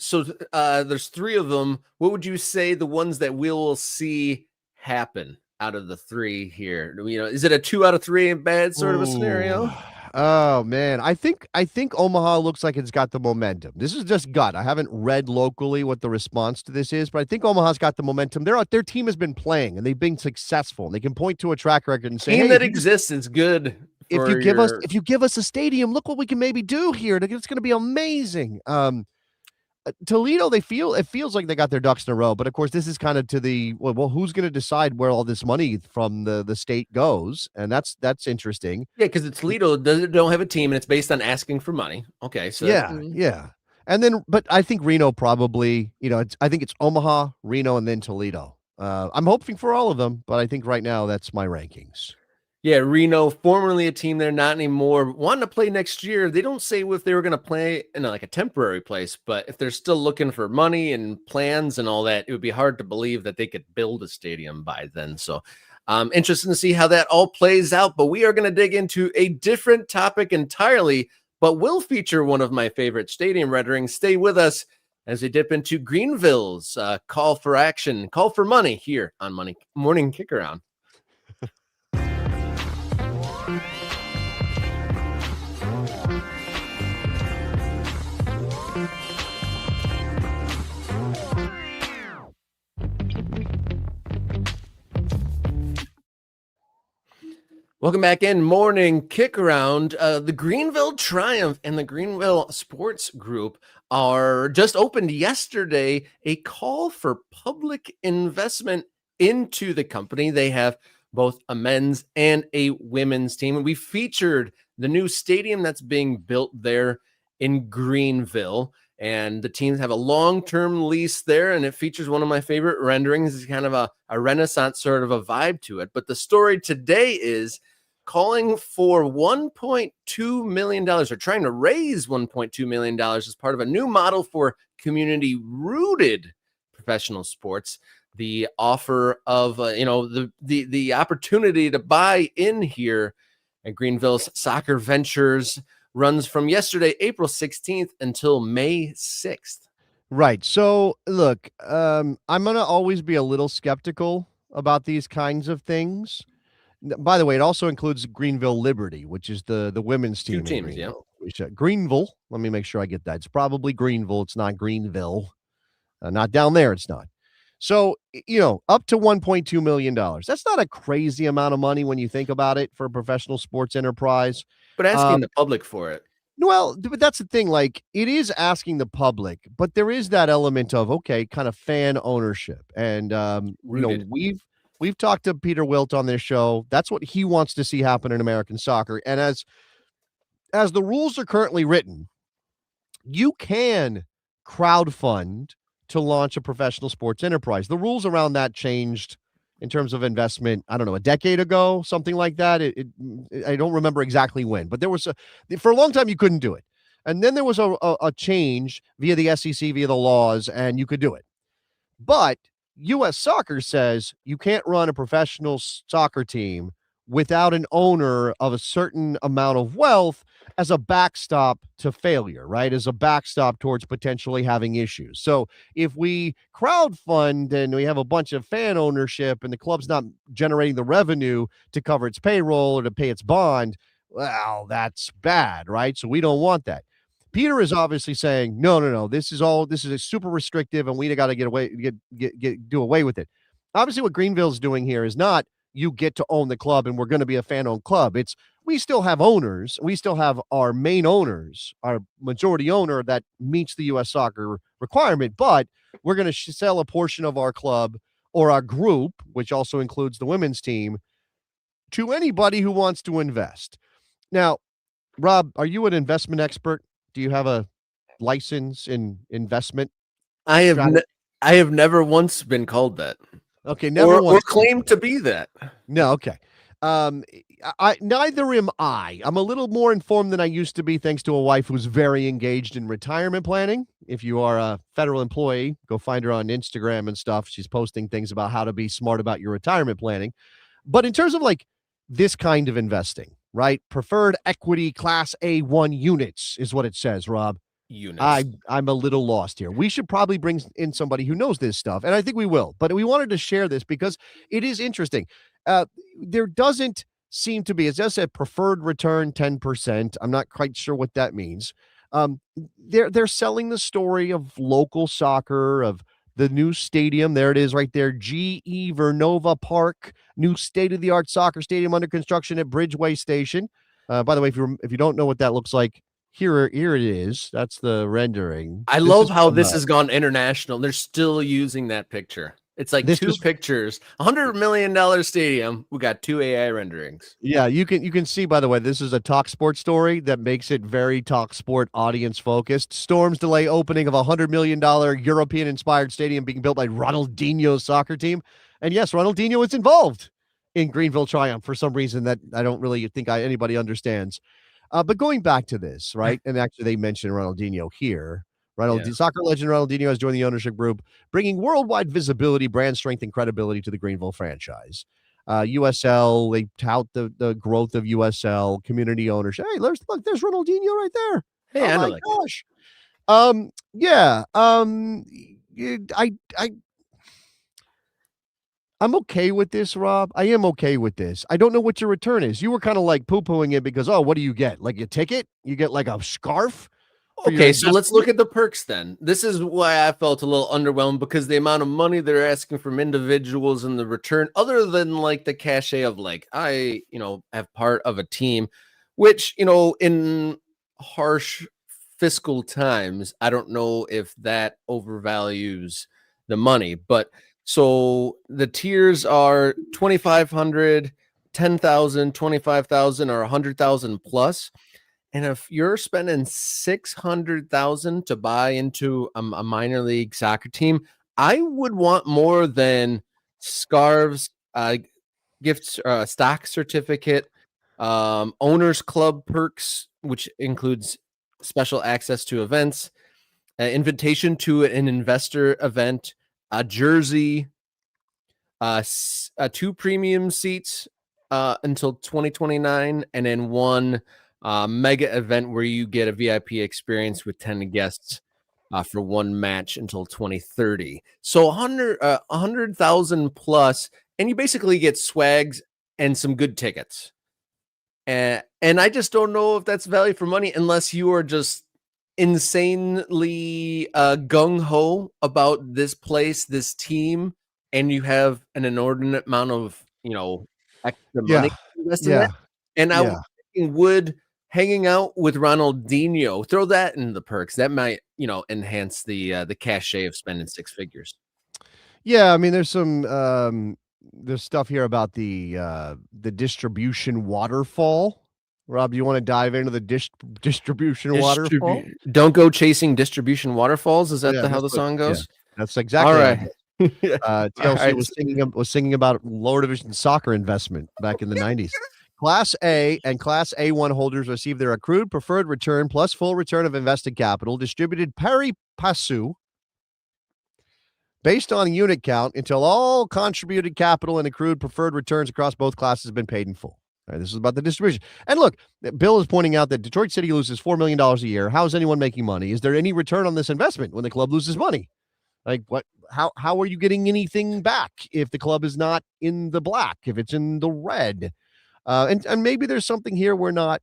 Speaker 1: there's 3 of them. What would you say the ones that we will see happen out of the 3 here? Is it a 2 out of 3 and bad sort of a scenario?
Speaker 2: Ooh. Oh man, I think Omaha looks like it's got the momentum. This is just gut. I haven't read locally what the response to this is, but I think Omaha's got the momentum. Their team has been playing and they've been successful. And they can point to a track record and say,
Speaker 1: Team
Speaker 2: "Hey,
Speaker 1: that exists is good.
Speaker 2: if you give us a stadium, look what we can maybe do here. It's going to be amazing." Toledo, it feels like they got their ducks in a row, but of course, this is kind of to the who's going to decide where all this money from the state goes, and that's interesting.
Speaker 1: Yeah, because it's Toledo don't have a team, and it's based on asking for money. Okay, so
Speaker 2: yeah, and then, but I think Reno probably, I think it's Omaha, Reno, and then Toledo. I'm hoping for all of them, but I think right now that's my rankings.
Speaker 1: Yeah, Reno, formerly a team there, not anymore. Wanting to play next year. They don't say if they were going to play in like a temporary place, but if they're still looking for money and plans and all that, it would be hard to believe that they could build a stadium by then. So interesting to see how that all plays out. But we are going to dig into a different topic entirely, but will feature one of my favorite stadium renderings. Stay with us as we dip into Greenville's call for action, call for money here on Morning Kickaround. Welcome back in Morning Kick Around. The Greenville Triumph and the Greenville Sports Group are just opened yesterday a call for public investment into the company. They have both a men's and a women's team. And we featured the new stadium that's being built there in Greenville. And the teams have a long-term lease there, and it features one of my favorite renderings. It's kind of a Renaissance sort of a vibe to it. But the story today is calling for $1.2 million, or trying to raise $1.2 million as part of a new model for community-rooted professional sports. The offer of, the opportunity to buy in here at Greenville's Soccer Ventures runs from yesterday, April 16th, until May 6th.
Speaker 2: Right. So, look, I'm going to always be a little skeptical about these kinds of things. By the way, it also includes Greenville Liberty, which is the women's team.
Speaker 1: 2 teams, yeah.
Speaker 2: Greenville. Let me make sure I get that. It's probably Greenville. It's not Greenville. Not down there. It's not. So, up to $1.2 million. That's not a crazy amount of money when you think about it for a professional sports enterprise.
Speaker 1: But asking the public for it.
Speaker 2: Well, but that's the thing. Like, it is asking the public, but there is that element of, okay, kind of fan ownership. And, we've talked to Peter Wilt on this show. That's what he wants to see happen in American soccer. And as the rules are currently written, you can crowdfund to launch a professional sports enterprise. The rules around that changed in terms of investment, I don't know, a decade ago, something like that. I don't remember exactly when, but there was for a long time you couldn't do it. And then there was a change via the SEC, via the laws, and you could do it. But U.S. Soccer says you can't run a professional soccer team without an owner of a certain amount of wealth as a backstop to failure, right? As a backstop towards potentially having issues. So if we crowdfund and we have a bunch of fan ownership and the club's not generating the revenue to cover its payroll or to pay its bond, well, that's bad, right? So we don't want that. Peter is obviously saying, no, this is a super restrictive and we got to do away with it. Obviously what Greenville's doing here is not you get to own the club and we're going to be a fan-owned club. It's we still have owners. We still have our main owners, our majority owner that meets the U.S. soccer requirement, but we're going to sell a portion of our club or our group, which also includes the women's team, to anybody who wants to invest. Now, Rob, are you an investment expert? Do you have a license in investment?
Speaker 1: I have I have never once been called that,
Speaker 2: Okay, never
Speaker 1: or
Speaker 2: once.
Speaker 1: claimed to be that.
Speaker 2: No, okay. I neither am I. I'm a little more informed than I used to be, thanks to a wife who's very engaged in retirement planning. If you are a federal employee, go find her on Instagram and stuff. She's posting things about how to be smart about your retirement planning. But in terms of like this kind of investing, right? Preferred equity class A1 units is what it says, Rob.
Speaker 1: Units.
Speaker 2: I'm a little lost here. We should probably bring in somebody who knows this stuff, and I think we will. But we wanted to share this because it is interesting. Uh, there doesn't seem to be, it just said preferred return 10%. I'm not quite sure what that means. They're selling the story of local soccer, of the new stadium. There it is right there. GE Vernova Park, new state-of-the-art soccer stadium under construction at Bridgeway Station. By the way, if you don't know what that looks like, here it is. That's the rendering.
Speaker 1: I
Speaker 2: This
Speaker 1: love
Speaker 2: is
Speaker 1: how
Speaker 2: from,
Speaker 1: this has gone international. They're still using that picture. It's like
Speaker 2: this
Speaker 1: two
Speaker 2: is
Speaker 1: pictures. $100 million stadium. We got 2 AI renderings.
Speaker 2: yeah, you can see, by the way, this is a Talk Sport story that makes it very Talk Sport audience focused. Storms delay opening of a $100 million European inspired stadium being built by Ronaldinho's soccer team. And yes, Ronaldinho is involved in Greenville Triumph for some reason that I don't really think anybody understands. But going back to this, right? And actually, they mentioned Ronaldinho here.
Speaker 1: Yeah.
Speaker 2: Soccer legend Ronaldinho has joined the ownership group, bringing worldwide visibility, brand strength, and credibility to the Greenville franchise. USL, they tout the growth of USL, community ownership. Hey, look, there's Ronaldinho right there.
Speaker 1: Hey,
Speaker 2: Oh
Speaker 1: I know
Speaker 2: my
Speaker 1: that.
Speaker 2: gosh. Yeah. I I'm okay with this, Rob. I am okay with this. I don't know what your return is. You were kind of like poo-pooing it because, oh, what do you get? Like a ticket? You get like a scarf for your
Speaker 1: Okay, so let's
Speaker 2: investment?
Speaker 1: look at the perks then. This is why I felt a little underwhelmed, because the amount of money they're asking from individuals in the return, other than like the cachet of like, I, have part of a team, which, in harsh fiscal times, I don't know if that overvalues the money. But so the tiers are 2,500, 10,000, 25,000, or 100,000 plus. And if you're spending 600,000 to buy into a minor league soccer team, I would want more than scarves, gifts, stock certificate, owners club perks, which includes special access to events, invitation to an investor event, a jersey, 2 premium seats until 2029, and then one mega event where you get a VIP experience with 10 guests for one match until 2030. So 100,000 plus, and you basically get swags and some good tickets. And I just don't know if that's value for money unless you are just insanely gung-ho about this place, this team, and you have an inordinate amount of, extra money
Speaker 2: Yeah.
Speaker 1: to invest in that.
Speaker 2: Yeah.
Speaker 1: And I was
Speaker 2: Yeah.
Speaker 1: thinking, would hanging out with Ronaldinho, throw that in the perks. That might, enhance the cachet of spending 6 figures.
Speaker 2: Yeah, I mean, there's stuff here about the distribution waterfall. Rob, you want to dive into the distribution waterfall?
Speaker 1: Don't go chasing distribution waterfalls. Is that
Speaker 2: Yeah,
Speaker 1: how the song
Speaker 2: yeah,
Speaker 1: goes?
Speaker 2: that's
Speaker 1: All
Speaker 2: exactly how it
Speaker 1: right.
Speaker 2: goes.
Speaker 1: All
Speaker 2: TLC
Speaker 1: right.
Speaker 2: was singing about lower division soccer investment back in the 90s. Class A and Class A1 holders receive their accrued preferred return plus full return of invested capital distributed pari passu based on unit count until all contributed capital and accrued preferred returns across both classes have been paid in full. All right, this is about the distribution. And look, Bill is pointing out that Detroit City loses $4 million a year. How is anyone making money? Is there any return on this investment when the club loses money? Like what? How are you getting anything back if the club is not in the black, if it's in the red? And maybe there's something here we're not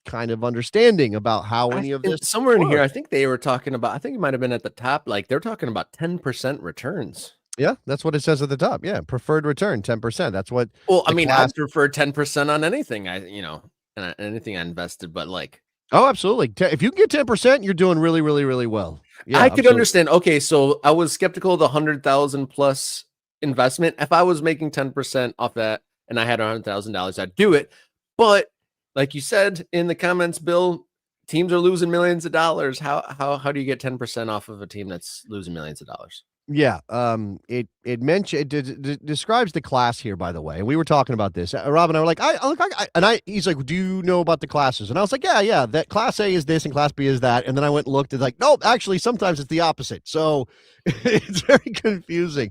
Speaker 2: kind of understanding about how any of this
Speaker 1: Somewhere in here,
Speaker 2: works.
Speaker 1: I think they were talking about, I think it might have been at the top, like they're talking about 10% returns.
Speaker 2: Yeah, that's what it says at the top. Yeah, preferred return 10%. That's what
Speaker 1: Well, I
Speaker 2: the
Speaker 1: mean,
Speaker 2: class.
Speaker 1: I'd prefer 10% on anything anything I invested, but like,
Speaker 2: Oh, absolutely. If you can get 10%, you're doing really, really, really well. Yeah,
Speaker 1: I could
Speaker 2: absolutely.
Speaker 1: understand. Okay, so I was skeptical of the 100,000 plus investment. If I was making 10% off that and I had $100,000, I'd do it. But like you said in the comments, Bill, teams are losing millions of dollars. How do you get 10% off of a team that's losing millions of dollars?
Speaker 2: Yeah, it mentioned describes the class here, by the way. And we were talking about this. Rob and I were like, he's like, do you know about the classes? And I was like, yeah, that class A is this and class B is that. And then I went and looked and like, nope, actually, sometimes it's the opposite. So it's very confusing.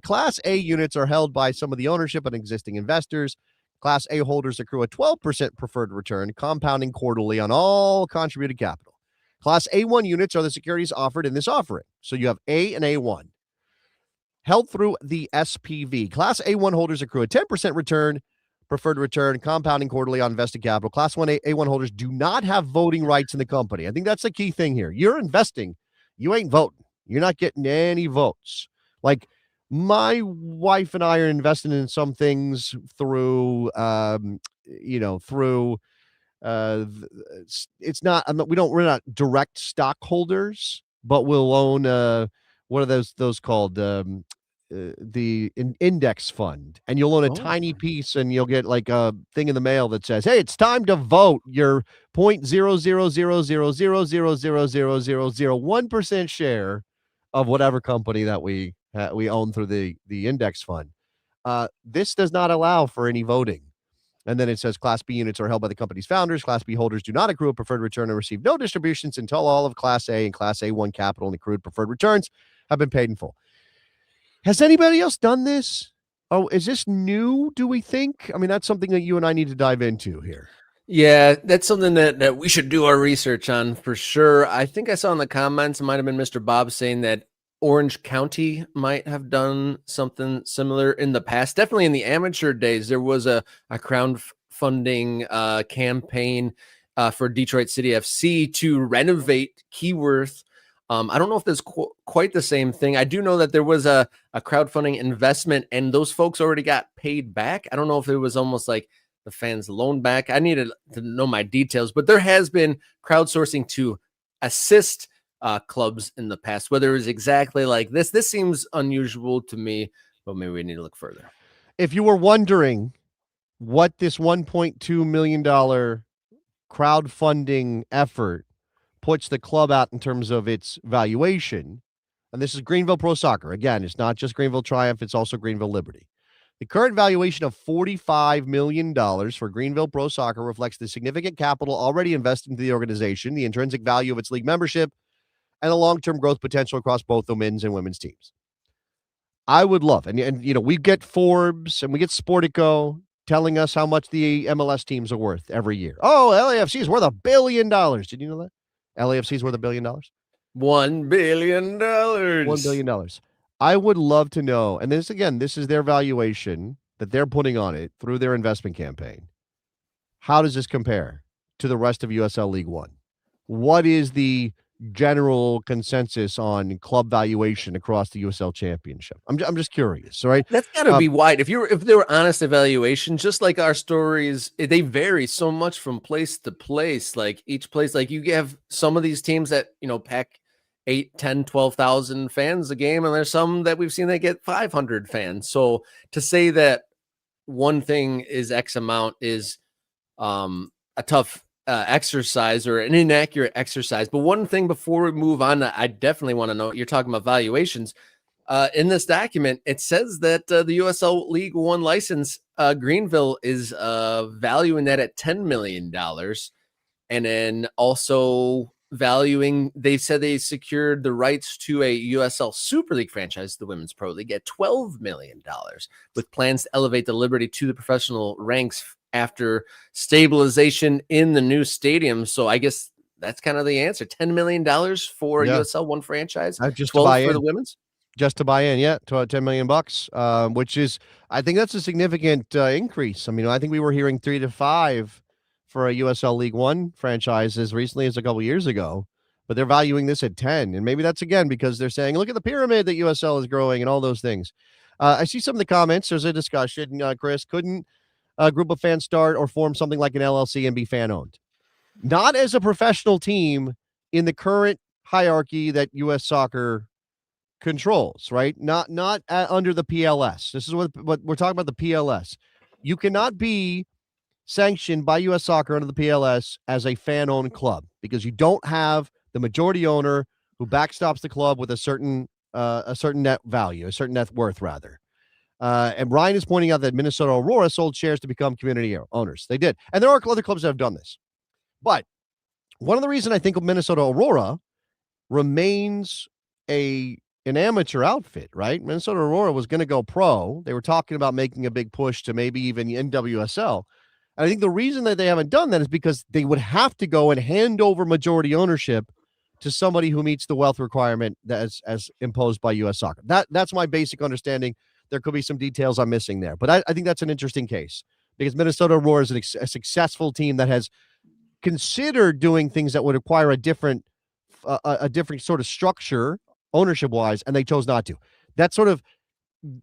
Speaker 2: Class A units are held by some of the ownership and existing investors. Class A holders accrue a 12% preferred return, compounding quarterly on all contributed capital. Class A1 units are the securities offered in this offering. So you have A and A1. Held through the SPV. Class A1 holders accrue a 10% return, preferred return, compounding quarterly on invested capital. Class 1 A1 holders do not have voting rights in the company. I think that's the key thing here. You're investing. You ain't voting. You're not getting any votes. Like, my wife and I are investing in some things through, we're not direct stockholders, but we'll own what are those called, the index fund, and you'll own a tiny piece, and you'll get like a thing in the mail that says, hey, it's time to vote your 0.00000000001% share of whatever company that we own through the index fund. This does not allow for any voting. And then it says Class B units are held by the company's founders. Class B holders do not accrue a preferred return and receive no distributions until all of Class A and Class A1 capital and accrued preferred returns have been paid in full. Has anybody else done this? Oh, is this new, do we think? I mean, that's something that you and I need to dive into here.
Speaker 1: Yeah, that's something that we should do our research on for sure. I think I saw in the comments, it might have been Mr. Bob saying that Orange County might have done something similar in the past. Definitely in the amateur days, there was a crowdfunding campaign for Detroit City FC to renovate Keyworth. I don't know if that's quite the same thing. I do know that there was a crowdfunding investment and those folks already got paid back. I don't know if it was almost like the fans loan back. I needed to know my details, but there has been crowdsourcing to assist clubs in the past. Whether it was exactly like this seems unusual to me, but maybe we need to look further.
Speaker 2: If you were wondering what this $1.2 million crowdfunding effort puts the club out in terms of its valuation, and this is Greenville Pro Soccer. Again, it's not just Greenville Triumph, it's also Greenville Liberty. The current valuation of $45 million for Greenville Pro Soccer reflects the significant capital already invested into the organization, the intrinsic value of its league membership, and the long-term growth potential across both the men's and women's teams. I would love, and we get Forbes and we get Sportico telling us how much the MLS teams are worth every year. Oh, LAFC is worth $1 billion. Did you know that? LAFC is worth $1 billion?
Speaker 1: $1 billion.
Speaker 2: $1 billion. I would love to know, and this is their valuation that they're putting on it through their investment campaign. How does this compare to the rest of USL League One? What is the general consensus on club valuation across the USL Championship? I'm just curious, right?
Speaker 1: That's got to be wide. If there were honest evaluations, just like our stories, they vary so much from place to place. Like each place, like you have some of these teams that pack 8, 10, 12,000 fans a game, and there's some that we've seen that get 500 fans. So to say that one thing is X amount is a tough exercise or an inaccurate exercise. But one thing before we move on, I definitely want to know, you're talking about valuations. In this document, it says that the USL League One license, Greenville is valuing that at $10 million. And then also valuing, they said they secured the rights to a USL Super League franchise, the Women's Pro League, at $12 million, with plans to elevate the Liberty to the professional ranks after stabilization in the new stadium. So I guess that's kind of the answer. $10 million for a USL One franchise,
Speaker 2: just
Speaker 1: 12 for the women's.
Speaker 2: Just to buy in, $10 million bucks, which is, I think that's a significant increase. I mean, I think we were hearing 3 to 5 for a USL League One franchise as recently as a couple years ago, but they're valuing this at 10. And maybe that's again because they're saying, look at the pyramid that USL is growing and all those things. I see some of the comments. There's a discussion, Chris, couldn't a group of fans start or form something like an LLC and be fan owned? Not as a professional team in the current hierarchy that US Soccer controls, right? Not under the PLS. This is what we're talking about, the PLS. You cannot be sanctioned by U.S. Soccer under the PLS as a fan-owned club because you don't have the majority owner who backstops the club with a certain net value, a certain net worth, rather. And Ryan is pointing out that Minnesota Aurora sold shares to become community owners. They did. And there are other clubs that have done this. But one of the reasons I think Minnesota Aurora remains an amateur outfit, right? Minnesota Aurora was going to go pro. They were talking about making a big push to maybe even the NWSL. And I think the reason that they haven't done that is because they would have to go and hand over majority ownership to somebody who meets the wealth requirement as imposed by U.S. Soccer. That's my basic understanding. There could be some details I'm missing there, but I think that's an interesting case because Minnesota Aurora is a successful team that has considered doing things that would require a different sort of structure ownership wise, and they chose not to. That's sort of,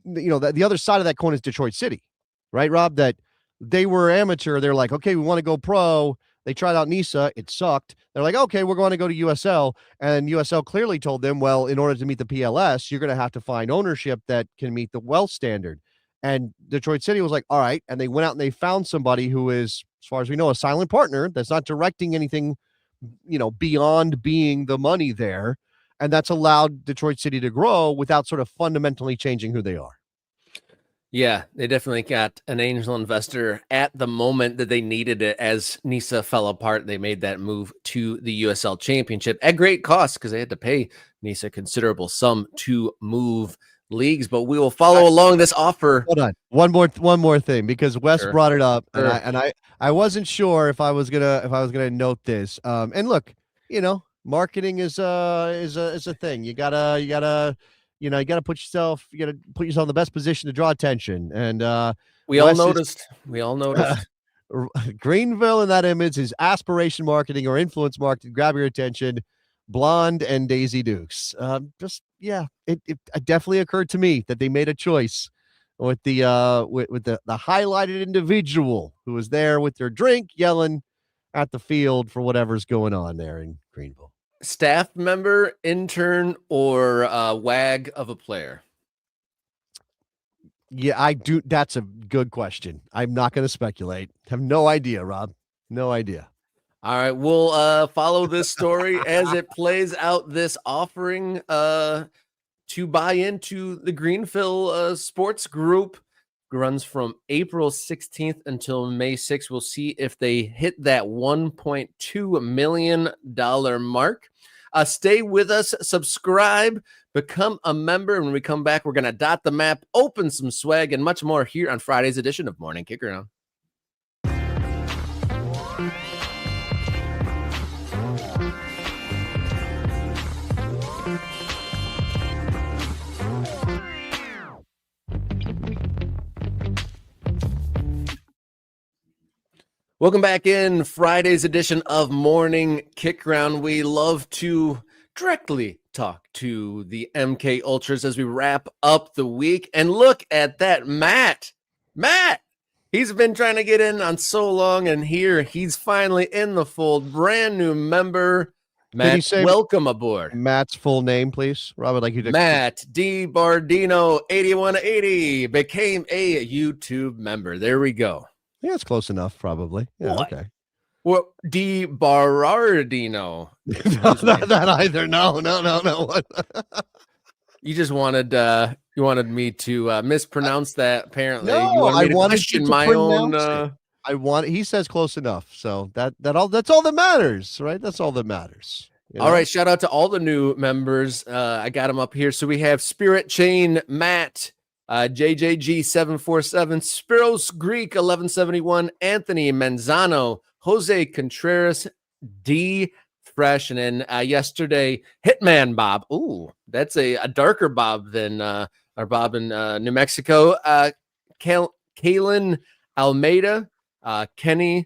Speaker 2: the other side of that coin is Detroit City, right, Rob? That they were amateur. They're like, okay, we want to go pro. They tried out NISA. It sucked. They're like, okay, we're going to go to USL. And USL clearly told them, well, in order to meet the PLS, you're going to have to find ownership that can meet the wealth standard. And Detroit City was like, all right. And they went out and they found somebody who is, as far as we know, a silent partner that's not directing anything, beyond being the money there. And that's allowed Detroit City to grow without sort of fundamentally changing who they are.
Speaker 1: Yeah, they definitely got an angel investor at the moment that they needed it. As NISA fell apart, they made that move to the USL Championship at great cost because they had to pay NISA a considerable sum to move leagues. But we will follow along this offer.
Speaker 2: Hold on, one more thing, because Wes brought it up, and I wasn't sure if I was gonna note this. And look, marketing is a thing. You gotta put yourself in the best position to draw attention. And
Speaker 1: we all noticed.
Speaker 2: Greenville in that image is aspiration marketing or influence marketing. Grab your attention. Blonde and Daisy Dukes. It definitely occurred to me that they made a choice with the highlighted individual who was there with their drink yelling at the field for whatever's going on there in Greenville.
Speaker 1: Staff member, intern, or wag of a player?
Speaker 2: Yeah, I do. That's a good question. I'm not going to speculate. Have no idea, Rob. No idea.
Speaker 1: All right, we'll follow this story as it plays out. This offering to buy into the Greenville Sports Group runs from April 16th until May 6th. We'll see if they hit that $1.2 million mark. Stay with us, subscribe, become a member. When we come back, we're going to dot the map, open some swag, and much more here on Friday's edition of Morning Kick Around. Welcome back in Friday's edition of Morning Kick Round. We love to directly talk to the MK Ultras as we wrap up the week. And look at that, Matt, he's been trying to get in on so long, and here he's finally in the fold. Brand new member. Matt, welcome aboard.
Speaker 2: Matt's full name, please. Rob, I'd like you to.
Speaker 1: Matt D. Bardino, 8180, became a YouTube member. There we go.
Speaker 2: Yeah, it's close enough, probably. Yeah,
Speaker 1: what?
Speaker 2: Okay.
Speaker 1: Well, Di Barardino.
Speaker 2: Not that either. No.
Speaker 1: You just wanted me to mispronounce that. Apparently,
Speaker 2: no,
Speaker 1: you wanted me
Speaker 2: I
Speaker 1: to
Speaker 2: wanted
Speaker 1: question
Speaker 2: to
Speaker 1: my own.
Speaker 2: He says close enough, so that's all that matters, right? That's all that matters.
Speaker 1: All right, shout out to all the new members. I got them up here. So we have Spirit Chain Matt, JJG747, Spiros Greek 1171, Anthony Manzano, Jose Contreras, D Fresh, and then yesterday Hitman Bob. Ooh, that's a darker Bob than our Bob in New Mexico. Kaylin Almeida, Kenny,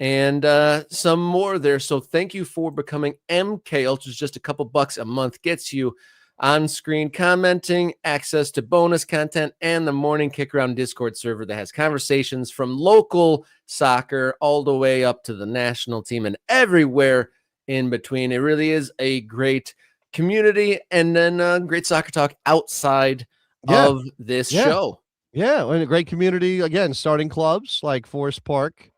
Speaker 1: and some more there. So thank you for becoming MK Ultras. Just a couple bucks a month gets you on-screen commenting, access to bonus content, and the Morning Kick Around Discord server that has conversations from local soccer all the way up to the national team and everywhere in between. It really is a great community, and then great soccer talk outside of this show.
Speaker 2: Yeah, and a great community, again, starting clubs like Forest Park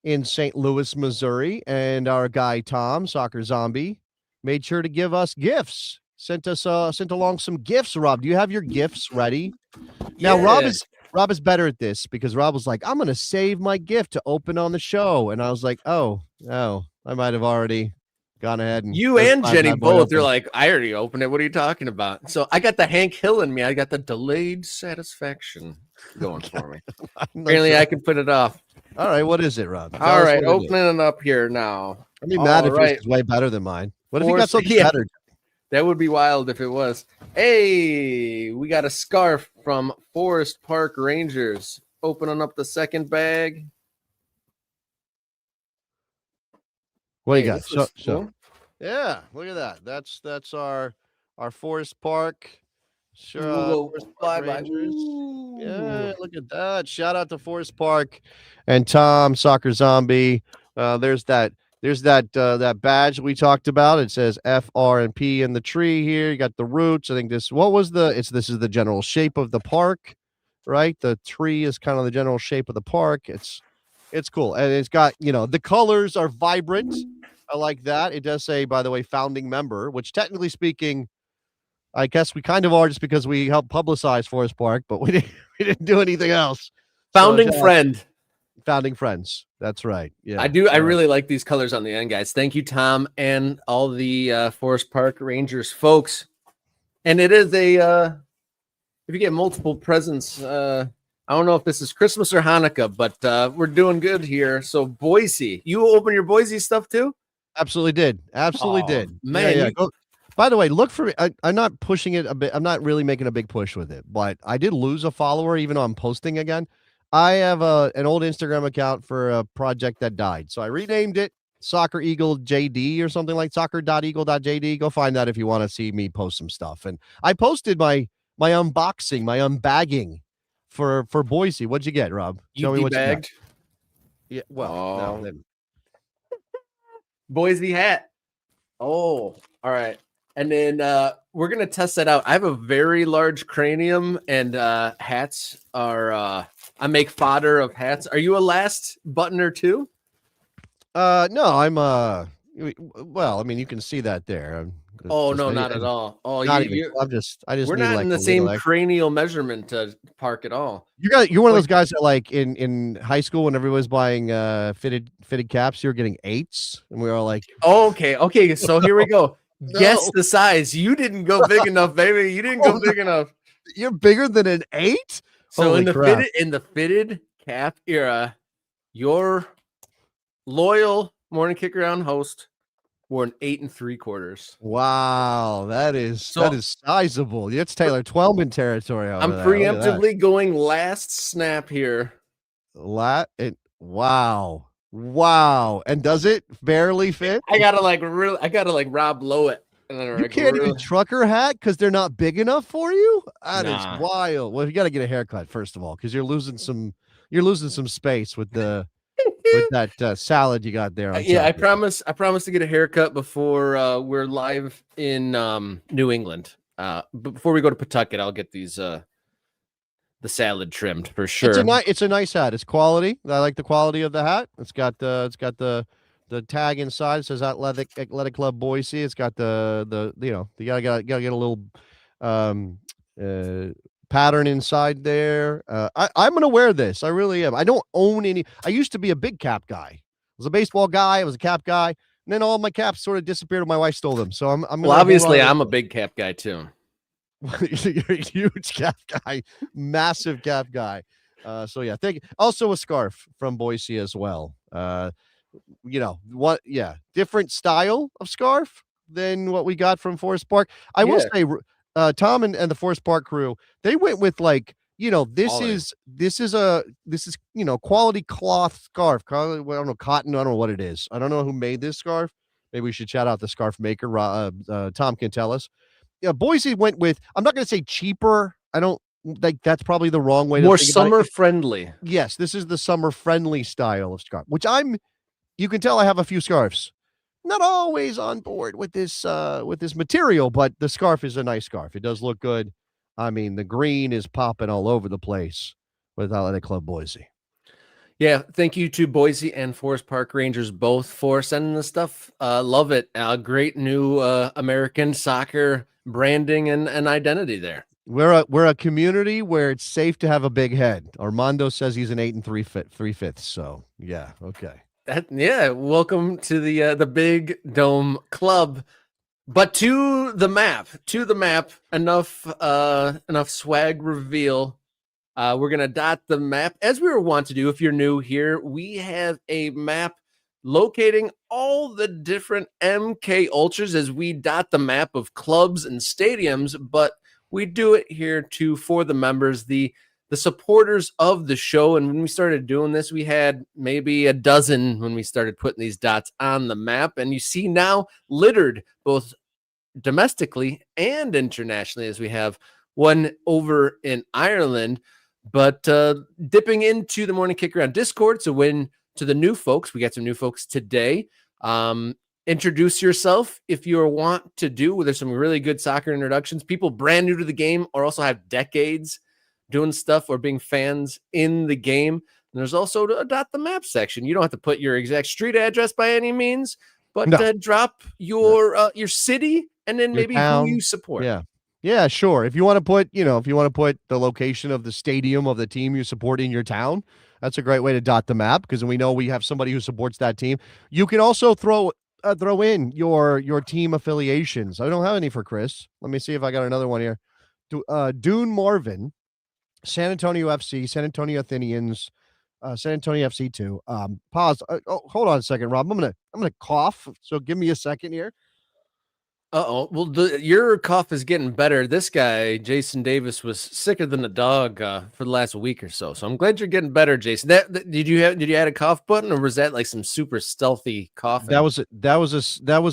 Speaker 2: in St. Louis, Missouri, and our guy Tom, Soccer Zombie, made sure to give us gifts. Sent along some gifts. Rob, do you have your gifts ready? Now,
Speaker 1: Yeah.
Speaker 2: Rob is better at this because Rob was like, "I'm going to save my gift to open on the show," and I was like, "Oh, I might have already gone ahead and
Speaker 1: You and
Speaker 2: my
Speaker 1: Jenny
Speaker 2: bad boy
Speaker 1: both. You're
Speaker 2: open."
Speaker 1: like, I already opened it. What are you talking about? So I got the Hank Hill in me. I got the delayed satisfaction going for me.
Speaker 2: I'm not
Speaker 1: Apparently,
Speaker 2: sure.
Speaker 1: I can put it off.
Speaker 2: All right, what is it, Rob? Tell
Speaker 1: All
Speaker 2: us
Speaker 1: right,
Speaker 2: what it is.
Speaker 1: opening it up here now.
Speaker 2: I'd be mad
Speaker 1: All
Speaker 2: if yours
Speaker 1: right,
Speaker 2: is way better than mine. What if you got
Speaker 1: Force-
Speaker 2: something
Speaker 1: yeah.
Speaker 2: better?
Speaker 1: That would be wild if it was. Hey, we got a scarf from Forest Park Rangers. Opening up the second bag.
Speaker 2: What do you
Speaker 1: Hey,
Speaker 2: got?
Speaker 1: this is
Speaker 2: So,
Speaker 1: cool.
Speaker 2: yeah, look at that. That's our Forest Park. Sure,
Speaker 1: We'll
Speaker 2: Forest
Speaker 1: go
Speaker 2: Park
Speaker 1: flyby.
Speaker 2: Rangers.
Speaker 1: Ooh.
Speaker 2: Yeah, look at that. Shout out to Forest Park and Tom, Soccer Zombie. There's that badge we talked about. It says F, R, and P in the tree here. You got the roots. I think this this is the general shape of the park, right? The tree is kind of the general shape of the park. It's cool. And it's got, the colors are vibrant. I like that. It does say, by the way, founding member, which technically speaking, I guess we kind of are just because we helped publicize Forest Park, but we didn't do anything else. So
Speaker 1: Founding friend.
Speaker 2: founding friends. That's right. Yeah.
Speaker 1: I really like these colors on the end, guys. Thank you, Tom, and all the Forest Park Rangers folks. And it is if you get multiple presents, I don't know if this is Christmas or Hanukkah, but we're doing good here. So Boise, you open your Boise stuff too?
Speaker 2: Absolutely did. Absolutely did.
Speaker 1: Man,
Speaker 2: Yeah. Go, by the way, look for me. I'm not pushing it a bit. I'm not really making a big push with it, but I did lose a follower, even though I'm posting again. I have an old Instagram account for a project that died. So I renamed it Soccer Eagle JD or something like soccer.eagle.jd. Go find that if you want to see me post some stuff. And I posted my unboxing, my unbagging for Boise. What'd you get, Rob? Show me what you got.
Speaker 1: debagged
Speaker 2: Yeah, well, no.
Speaker 1: Boise hat. Oh, all right. And then we're gonna test that out. I have a very large cranium, and hats are. I make fodder of hats. Are you a last buttoner too?
Speaker 2: No, I'm well, I mean, you can see that there.
Speaker 1: Oh no, not at all. Oh,
Speaker 2: not even.
Speaker 1: you
Speaker 2: I just
Speaker 1: we're
Speaker 2: need
Speaker 1: not
Speaker 2: like
Speaker 1: in the
Speaker 2: a
Speaker 1: same
Speaker 2: little extra.
Speaker 1: cranial measurement park at all.
Speaker 2: You're one of
Speaker 1: Like-
Speaker 2: those guys that like in high school when everybody was buying fitted caps, you were getting 8s, and we were all like,
Speaker 1: Okay. So here we go. Guess
Speaker 2: No.
Speaker 1: the size. You didn't go big enough, baby. You didn't go
Speaker 2: Oh,
Speaker 1: big enough.
Speaker 2: "You're bigger than an 8?"
Speaker 1: So
Speaker 2: Holy
Speaker 1: in the
Speaker 2: crap.
Speaker 1: fitted cap era, your loyal morning kick around host wore an 8 3/4.
Speaker 2: Wow, that is
Speaker 1: So-
Speaker 2: sizable. It's Taylor Twelman territory over
Speaker 1: I'm
Speaker 2: there. Look at that.
Speaker 1: preemptively going last snap here.
Speaker 2: Wow. And does it barely fit?
Speaker 1: I gotta like Rob Lowe it. And then
Speaker 2: You can't even trucker hat because they're not big enough for you? That is
Speaker 1: Nah.
Speaker 2: wild. Well, you got to get a haircut first of all, because you're losing some space with that salad you got there. On
Speaker 1: Yeah, I
Speaker 2: top.
Speaker 1: promise to get a haircut before we're live in New England. But before we go to Pawtucket, I'll get these the salad trimmed for sure.
Speaker 2: It's a nice hat. It's quality. I like the quality of the hat. It's got the tag inside. It says Athletic Club Boise. It's got the you gotta get a little pattern inside there. I'm gonna wear this. I really am. I don't own any. I used to be a big cap guy. I was a baseball guy. I was a cap guy. And then all my caps sort of disappeared. My wife stole them. So I'm
Speaker 1: well, obviously, I'm a big cap guy too.
Speaker 2: You're a huge cap guy, massive cap guy. So yeah, thank you. Also a scarf from Boise as well. Different style of scarf than what we got from Forest Park. I will say, Tom and the Forest Park crew, they went with like, this is quality cloth scarf. I don't know, cotton. I don't know what it is. I don't know who made this scarf. Maybe we should shout out the scarf maker. Tom can tell us. Yeah, Boise went with, I'm not going to say cheaper. I don't like, that's probably the wrong way to
Speaker 1: more
Speaker 2: think about it.
Speaker 1: summer friendly.
Speaker 2: Yes, this is the summer friendly style of scarf, which you can tell I have a few scarves. Not always on board with this material, but the scarf is a nice scarf. It does look good. I mean, the green is popping all over the place with Athletic Club Boise.
Speaker 1: Yeah, thank you to Boise and Forest Park Rangers both for sending this stuff. Love it. Great new American soccer branding and identity there.
Speaker 2: We're a community where it's safe to have a big head. Armando says he's an 8 and 3/5. So yeah, okay.
Speaker 1: Welcome to the Big Dome Club. But to the map. Enough swag reveal. We're going to dot the map as we were wont to do. If you're new here, we have a map locating all the different MK Ultras as we dot the map of clubs and stadiums, but we do it here too for the members, the supporters of the show. And when we started doing this, we had maybe a dozen when we started putting these dots on the map. And you see now littered both domestically and internationally, as we have one over in Ireland. But dipping into the morning kicker on Discord. So to the new folks, we got some new folks today. Introduce yourself if you want to do. There's some really good soccer introductions. People brand new to the game or also have decades doing stuff or being fans in the game. And there's also a dot the map section. You don't have to put your exact street address by any means, but drop your city and then maybe who you support.
Speaker 2: Yeah, sure. If you want to put, the location of the stadium of the team you support in your town, that's a great way to dot the map because we know we have somebody who supports that team. You can also throw in your team affiliations. I don't have any for Chris. Let me see if I got another one here. Dune Marvin, San Antonio FC, San Antonio Athenians, San Antonio FC 2. Pause. Hold on a second, Rob. I'm gonna cough. So give me a second here.
Speaker 1: Well, your cough is getting better. This guy, Jason Davis, was sicker than a dog for the last week or so. So I'm glad you're getting better, Jason. Did you add a cough button, or was that like some super stealthy coughing?
Speaker 2: That was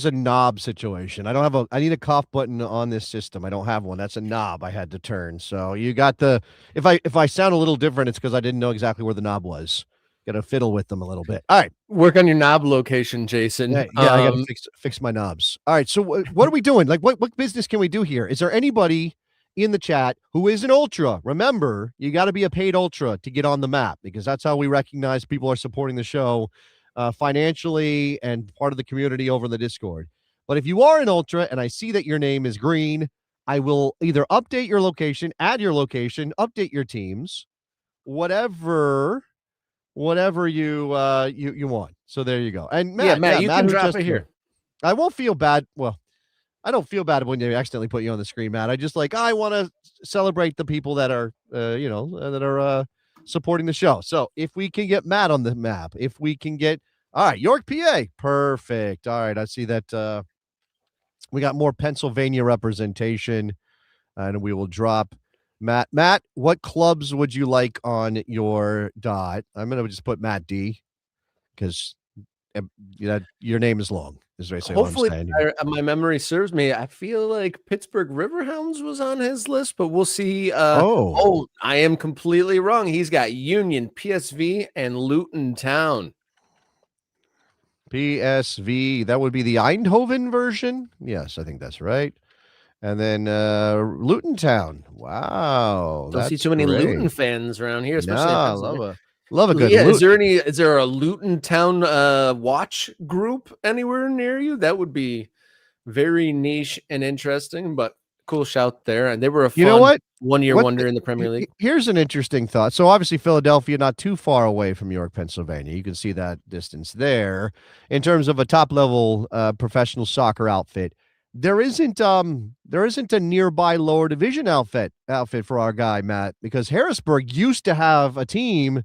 Speaker 2: a knob situation. I need a cough button on this system. I don't have one. That's a knob I had to turn. So you got if I sound a little different, it's because I didn't know exactly where the knob was. Got to fiddle with them a little bit. All right.
Speaker 1: Work on your knob location, Jason.
Speaker 2: Yeah, I got to fix my knobs. All right. So what are we doing? Like, what business can we do here? Is there anybody in the chat who is an ultra? Remember, you got to be a paid ultra to get on the map because that's how we recognize people are supporting the show financially and part of the community over the Discord. But if you are an ultra and I see that your name is green, I will either update your location, add your location, update your teams, whatever you want. So there you go. And Matt,
Speaker 1: you can drop it here.
Speaker 2: I won't feel bad. Well, I don't feel bad when they accidentally put you on the screen, Matt. I just I want to celebrate the people that are supporting the show. So if we can get Matt on the map, if we can get all right, York, PA, perfect. All right, I see that we got more Pennsylvania representation, and we will drop Matt, what clubs would you like on your dot? I'm going to just put Matt D because your name is long. Is basically
Speaker 1: hopefully
Speaker 2: what I'm saying.
Speaker 1: My memory serves me. I feel like Pittsburgh Riverhounds was on his list, but we'll see. I am completely wrong. He's got Union, PSV, and Luton Town.
Speaker 2: PSV, that would be the Eindhoven version. Yes, I think that's right. And then Luton Town. Wow.
Speaker 1: Don't see too many Luton fans around here, especially
Speaker 2: love a good
Speaker 1: Luton. Is there a Luton Town watch group anywhere near you? That would be very niche and interesting, but cool shout there. And they were a fun 1 year wonder in the Premier League.
Speaker 2: Here's an interesting thought. So obviously Philadelphia, not too far away from York, Pennsylvania. You can see that distance there. In terms of a top level professional soccer outfit, there isn't a nearby lower division outfit for our guy Matt, because Harrisburg used to have a team,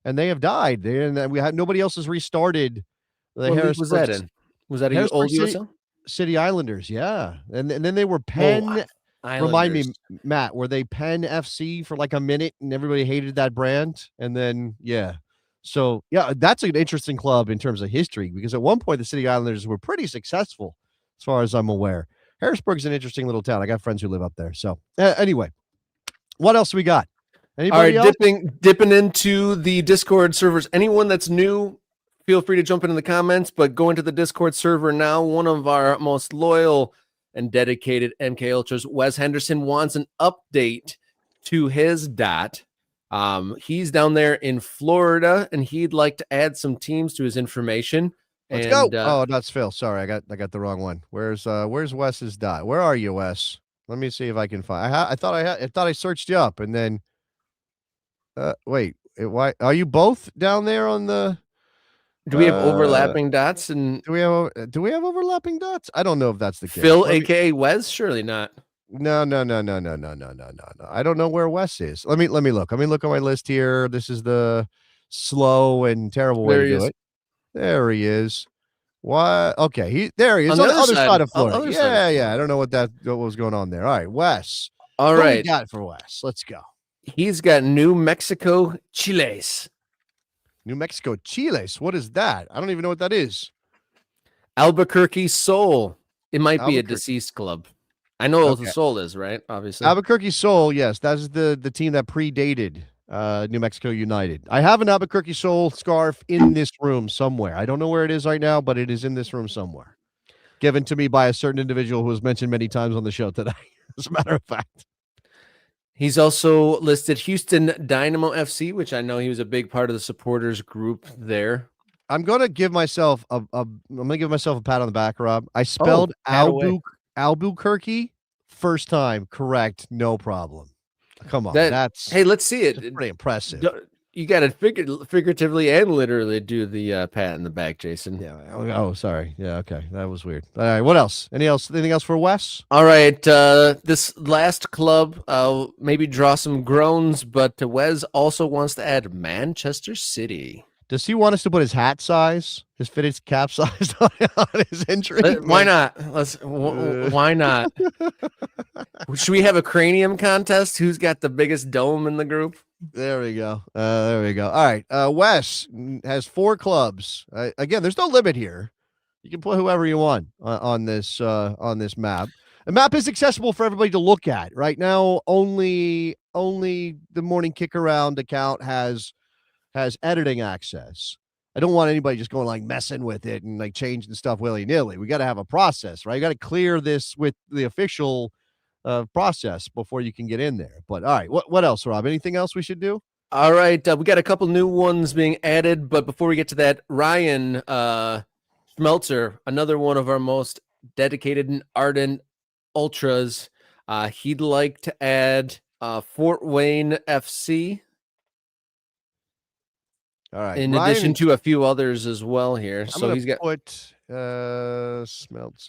Speaker 2: and they have died. Nobody else has restarted.
Speaker 1: What league was that in? Was that an old USL?
Speaker 2: City Islanders, yeah, and then they were Penn. Remind me, Matt, were they Penn FC for like a minute, and everybody hated that brand, and then so that's an interesting club in terms of history because at one point the City Islanders were pretty successful. As far as I'm aware, Harrisburg's an interesting little town. I got friends who live up there. So anyway, what else we got? Anybody else?
Speaker 1: Dipping into the Discord servers. Anyone that's new, feel free to jump into the comments, but go into the Discord server now. One of our most loyal and dedicated MK Ultras, Wes Henderson, wants an update to his dot He's down there in Florida, and he'd like to add some teams to his information.
Speaker 2: Let's
Speaker 1: And
Speaker 2: go. Oh, that's Phil. Sorry, I got the wrong one. Where's Wes's dot? Where are you, Wes? Let me see if I can find. I thought I thought I searched you up, and then wait. Why are you both down there on the?
Speaker 1: do we have overlapping dots? And
Speaker 2: do we have overlapping dots? I don't know if that's the case.
Speaker 1: Phil, aka Wes? Surely not.
Speaker 2: No. I don't know where Wes is. Let me look. Let me look on my list here. This is the slow and terrible way to do it. There he is. Why? Okay, there he is on the other side of Florida. Yeah. I don't know what was going on there. All right, Wes.
Speaker 1: All right,
Speaker 2: what we got for Wes? Let's go.
Speaker 1: He's got New Mexico Chiles.
Speaker 2: New Mexico Chiles. What is that? I don't even know what that is.
Speaker 1: Albuquerque Soul. It might be a deceased club. I know what the Soul is, right? Obviously.
Speaker 2: Albuquerque Soul, yes. That is the team that predated New Mexico United. I have an Albuquerque Soul scarf in this room somewhere. I don't know where it is right now, but it is in this room somewhere. Given to me by a certain individual who was mentioned many times on the show today, as a matter of fact.
Speaker 1: He's also listed Houston Dynamo FC, which I know he was a big part of the supporters group there.
Speaker 2: I'm gonna give myself a pat on the back, Rob. I spelled Albuquerque first time correct, no problem. Come on,
Speaker 1: hey, let's see it.
Speaker 2: Pretty impressive.
Speaker 1: You got to figuratively and literally do the pat in the back, Jason.
Speaker 2: Yeah. Oh, sorry. Yeah. Okay, that was weird. All right. What else? Anything else for Wes?
Speaker 1: All right. This last club, maybe draw some groans, but Wes also wants to add Manchester City.
Speaker 2: Does he want us to put his hat size, his fitted cap size on his entry?
Speaker 1: Why not? Why not? Should we have a cranium contest? Who's got the biggest dome in the group?
Speaker 2: There we go. All right. Wes has 4 clubs. Again, there's no limit here. You can put whoever you want on this map. The map is accessible for everybody to look at. Right now, only the Morning Kick Around account has editing access. I don't want anybody just going like messing with it and like changing stuff willy-nilly. We got to have a process, right? You got to clear this with the official process before you can get in there. But all right, what else, Rob? Anything else we should do?
Speaker 1: All right, we got a couple new ones being added, but before we get to that, Ryan Schmelzer, another one of our most dedicated and ardent ultras, he'd like to add Fort Wayne FC.
Speaker 2: All right.
Speaker 1: In addition to a few others as well here. So he's got
Speaker 2: Smeltzer.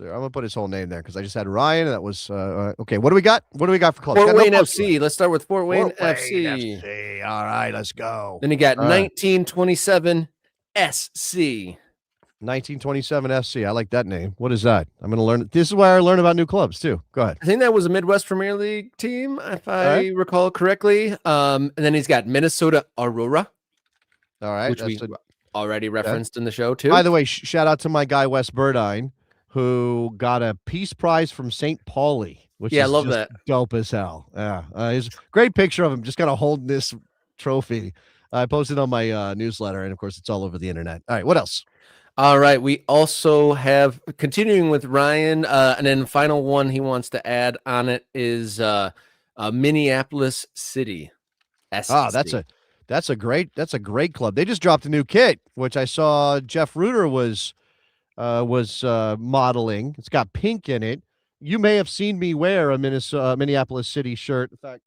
Speaker 2: I'm gonna put his whole name there because I just had Ryan. And that was okay. What do we got? What do we got for clubs?
Speaker 1: Fort Wayne FC. Let's start with Fort Wayne FC.
Speaker 2: All right, let's go.
Speaker 1: Then you got 1927 SC.
Speaker 2: 1927 SC. I like that name. What is that? I'm gonna learn. This is why I learn about new clubs too. Go ahead.
Speaker 1: I think that was a Midwest Premier League team, if I recall correctly. And then he's got Minnesota Aurora.
Speaker 2: All right,
Speaker 1: which we already referenced in the show too.
Speaker 2: By the way, shout out to my guy Wes Burdine, who got a Peace Prize from St. Pauli, which is
Speaker 1: I love that.
Speaker 2: Dope as hell. Yeah, he's a great picture of him, just kind of holding this trophy. I posted on my newsletter, and of course, it's all over the internet. All right, what else?
Speaker 1: All right, we also have continuing with Ryan, and then final one he wants to add on it is Minneapolis City. SC.
Speaker 2: That's a great club. They just dropped a new kit, which I saw Jeff Reuter was modeling. It's got pink in it. You may have seen me wear a Minneapolis City shirt. In fact,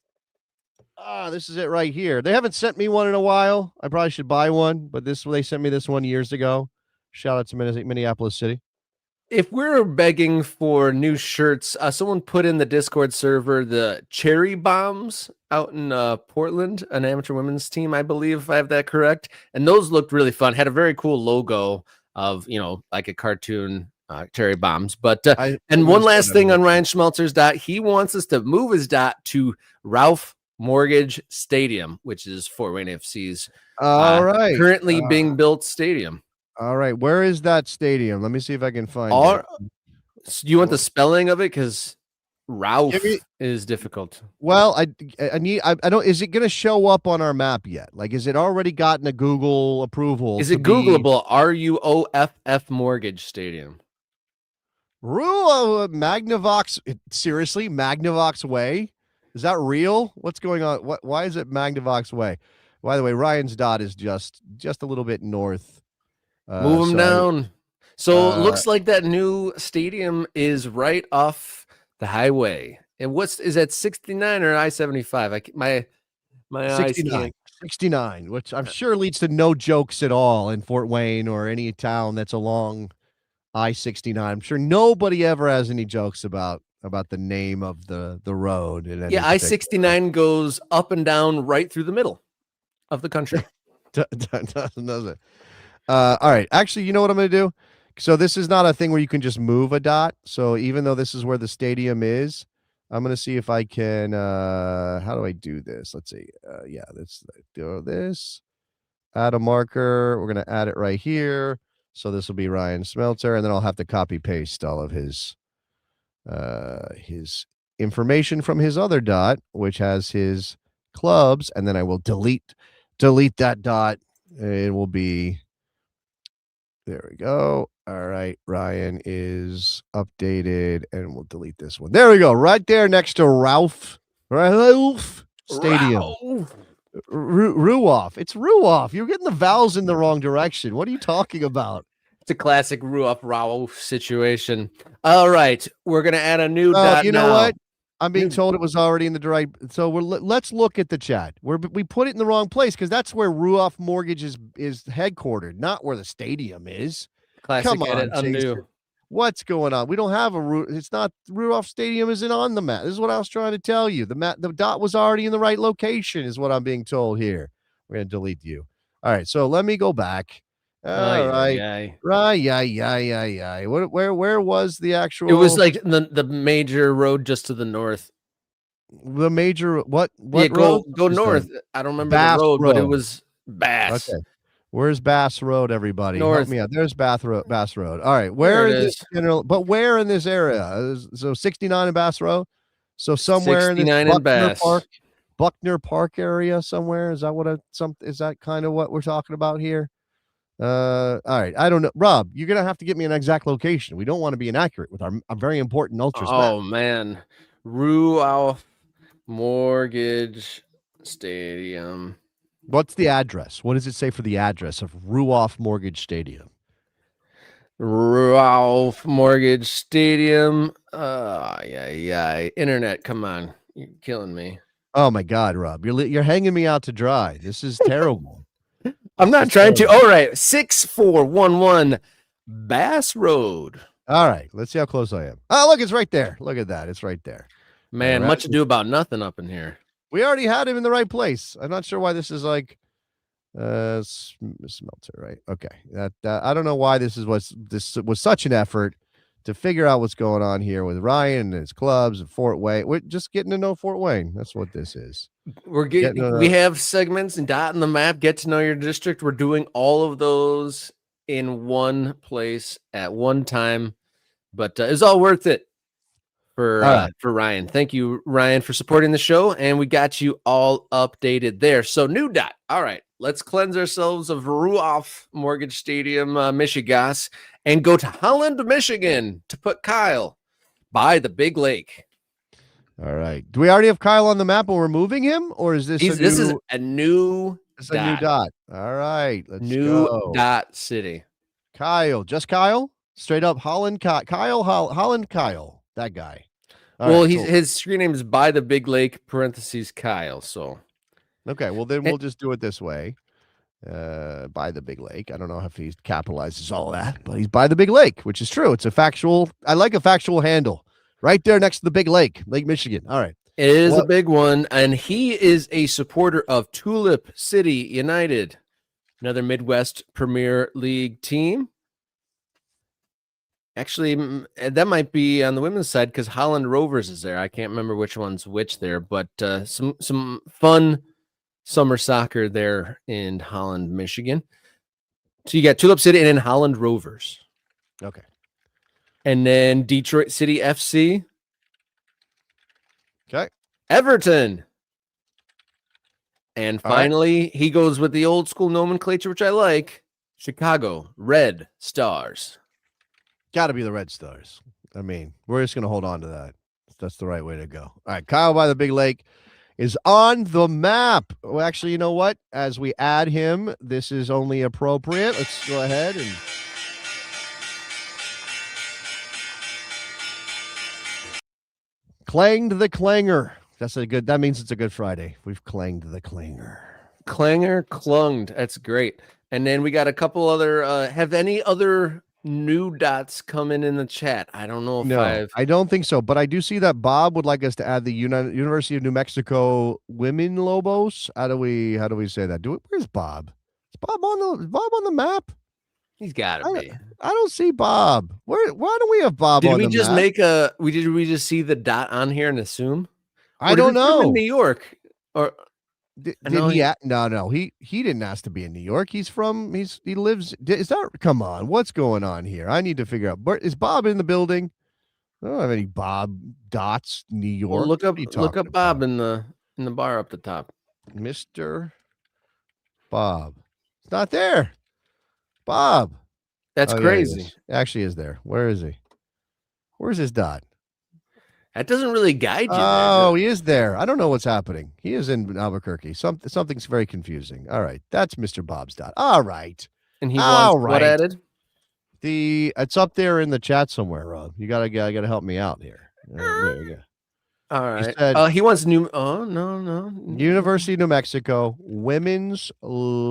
Speaker 2: this is it right here. They haven't sent me one in a while. I probably should buy one, but they sent me this one years ago. Shout out to Minneapolis City.
Speaker 1: If we're begging for new shirts, someone put in the Discord server the Cherry Bombs out in Portland, an amateur women's team, I believe, if I have that correct. And those looked really fun. Had a very cool logo of, like a cartoon Cherry Bombs. But and one last thing on Ryan Schmelzer's dot, he wants us to move his dot to Ralph Mortgage Stadium, which is Fort Wayne FC's currently being built stadium.
Speaker 2: All right, where is that stadium? Let me see if I can find it.
Speaker 1: Do you want the spelling of it? Because Ralph is difficult.
Speaker 2: Well, I don't. Is it going to show up on our map yet? Like, is it already gotten a Google approval?
Speaker 1: Is it Googleable? RUOFF Mortgage Stadium.
Speaker 2: Magnavox? Seriously, Magnavox Way? Is that real? What's going on? Why is it Magnavox Way? By the way, Ryan's dot is just a little bit north.
Speaker 1: Move them
Speaker 2: So
Speaker 1: down. So it
Speaker 2: uh,
Speaker 1: looks like that new stadium is right off the highway. And is that 69 or I-75? My eyes
Speaker 2: 69.
Speaker 1: can't.
Speaker 2: 69, which I'm sure leads to no jokes at all in Fort Wayne or any town that's along I-69. I'm sure nobody ever has any jokes about the name of the road in any
Speaker 1: Yeah,
Speaker 2: particular.
Speaker 1: I-69 goes up and down right through the middle of the country.
Speaker 2: Does it? All right. Actually, you know what I'm going to do? So this is not a thing where you can just move a dot. So even though this is where the stadium is, I'm going to see if I can, how do I do this? Let's see. Yeah, let's do this. Add a marker. We're going to add it right here. So this will be Ryan Smelter, and then I'll have to copy paste all of his information from his other dot, which has his clubs, and then I will delete that dot. It will be, there we go. All right, Ryan is updated, and we'll delete this one. There we go, right there next to Ralph Stadium. Ruoff. It's Ruoff. You're getting the vowels in the wrong direction. What are you talking about?
Speaker 1: It's a classic Ruoff Rao situation. All right, we're gonna add a new dot.
Speaker 2: You know
Speaker 1: now.
Speaker 2: what? I'm being told it was already in the right. So let's look at the chat. We put it in the wrong place because that's where Ruoff Mortgage is headquartered, not where the stadium is.
Speaker 1: Classic
Speaker 2: Come on,
Speaker 1: edit undo.
Speaker 2: Jason. What's going on? We don't have it's not Ruoff Stadium isn't on the map. This is what I was trying to tell you. The dot was already in the right location, is what I'm being told here. We're gonna delete you. All right, so let me go back. All right. Right. Where was the actual?
Speaker 1: It was like the major road just to the north.
Speaker 2: The major what
Speaker 1: Yeah,
Speaker 2: road?
Speaker 1: go north. I don't remember
Speaker 2: Bass
Speaker 1: the road, but it
Speaker 2: Road.
Speaker 1: was Bass.
Speaker 2: Okay. Where's Bass Road, everybody? Help
Speaker 1: North.
Speaker 2: me out. There's Bass Road. All right.
Speaker 1: There
Speaker 2: Where
Speaker 1: it
Speaker 2: in this
Speaker 1: is.
Speaker 2: general, but where in this area? So 69 in Bass Road. So somewhere in this
Speaker 1: 69 in Bass.
Speaker 2: Buckner Park area somewhere. Is that what is that kind of what we're talking about here? All right. I don't know. Rob, you're gonna have to get me an exact location. We don't want to be inaccurate with our very important ultras map.
Speaker 1: Oh man. Ruoff Mortgage Stadium.
Speaker 2: What's the address? What does it say for the address of Ruoff Mortgage Stadium?
Speaker 1: Ruoff Mortgage Stadium. Yeah. Internet, come on. You're killing me.
Speaker 2: Oh my God, Rob, you're hanging me out to dry. This is terrible.
Speaker 1: I'm not trying to. All right, 6411 Bass Road.
Speaker 2: All right, let's see how close I am. Oh, look, it's right there. Look at that. It's right there.
Speaker 1: Man,
Speaker 2: right.
Speaker 1: much ado about nothing up in here.
Speaker 2: We already had him in the right place. I'm not sure why this is like Smelter, right? Okay. That I don't know why this was such an effort to figure out what's going on here with Ryan and his clubs and Fort Wayne. We're just getting to know Fort Wayne. That's what this is.
Speaker 1: We have segments and dot in the map, get to know your district. We're doing all of those in one place at one time, but it's all worth it for Ryan. Thank you, Ryan, for supporting the show, and we got you all updated there. So new dot. All right, let's cleanse ourselves of Ruoff Mortgage Stadium, Michigas, and go to Holland, Michigan to put Kyle by the Big Lake.
Speaker 2: All right. Do we already have Kyle on the map and we're moving him, or is this
Speaker 1: this is a new
Speaker 2: dot? All right, let's
Speaker 1: new
Speaker 2: go.
Speaker 1: dot city.
Speaker 2: Kyle, just Kyle, straight up Holland. Holland Kyle, that guy.
Speaker 1: All right, his screen name is by the Big Lake parentheses Kyle. So
Speaker 2: okay, well then we'll just do it this way. By the Big Lake. I don't know if he capitalizes all that, but he's by the Big Lake, which is true. It's a factual. I like a factual handle. Right there next to the Big Lake, Lake Michigan. All right.
Speaker 1: It is a big one. And he is a supporter of Tulip City United, another Midwest Premier League team. Actually, that might be on the women's side because Holland Rovers is there. I can't remember which one's which there, but some fun summer soccer there in Holland, Michigan. So you got Tulip City and then Holland Rovers.
Speaker 2: Okay.
Speaker 1: And then Detroit City FC.
Speaker 2: Okay.
Speaker 1: Everton. And finally, he goes with the old school nomenclature, which I like. Chicago Red Stars.
Speaker 2: Got to be the Red Stars. I mean, we're just going to hold on to that. That's the right way to go. All right, Kyle by the Big Lake is on the map. Well, actually, you know what? As we add him, this is only appropriate. Let's go ahead and clanged the clanger. That means it's a good Friday. We've clanged the clanger.
Speaker 1: Clanger clunged. That's great. And then we got a couple other have any other new dots come in the chat? I don't know if
Speaker 2: I don't think so, but I do see that Bob would like us to add the University of New Mexico Women Lobos. How do we say that? Where's Bob? Is Bob on the map?
Speaker 1: He's got to be.
Speaker 2: I don't see Bob. Why don't we have Bob
Speaker 1: Did
Speaker 2: on
Speaker 1: we
Speaker 2: the
Speaker 1: just
Speaker 2: map?
Speaker 1: we just see the dot on here and assume?
Speaker 2: I don't know.
Speaker 1: In New York or
Speaker 2: did he? No. He didn't ask to be in New York. He lives. Is that? Come on. What's going on here? I need to figure out. Is Bob in the building? I don't have any Bob dots. New York.
Speaker 1: Well, look up Bob in the bar up the top.
Speaker 2: Mr. Bob. It's not there. Bob.
Speaker 1: That's crazy.
Speaker 2: Yeah, actually is there. Where is he? Where's his dot?
Speaker 1: That doesn't really guide you.
Speaker 2: Oh, he is there. I don't know what's happening. He is in Albuquerque. Something's very confusing. All right. That's Mr. Bob's dot. All right.
Speaker 1: And he wants what added?
Speaker 2: It's up there in the chat somewhere, Rob. You gotta help me out here. There you go.
Speaker 1: All right. He wants new. Oh no.
Speaker 2: University of New Mexico Women's Lobos.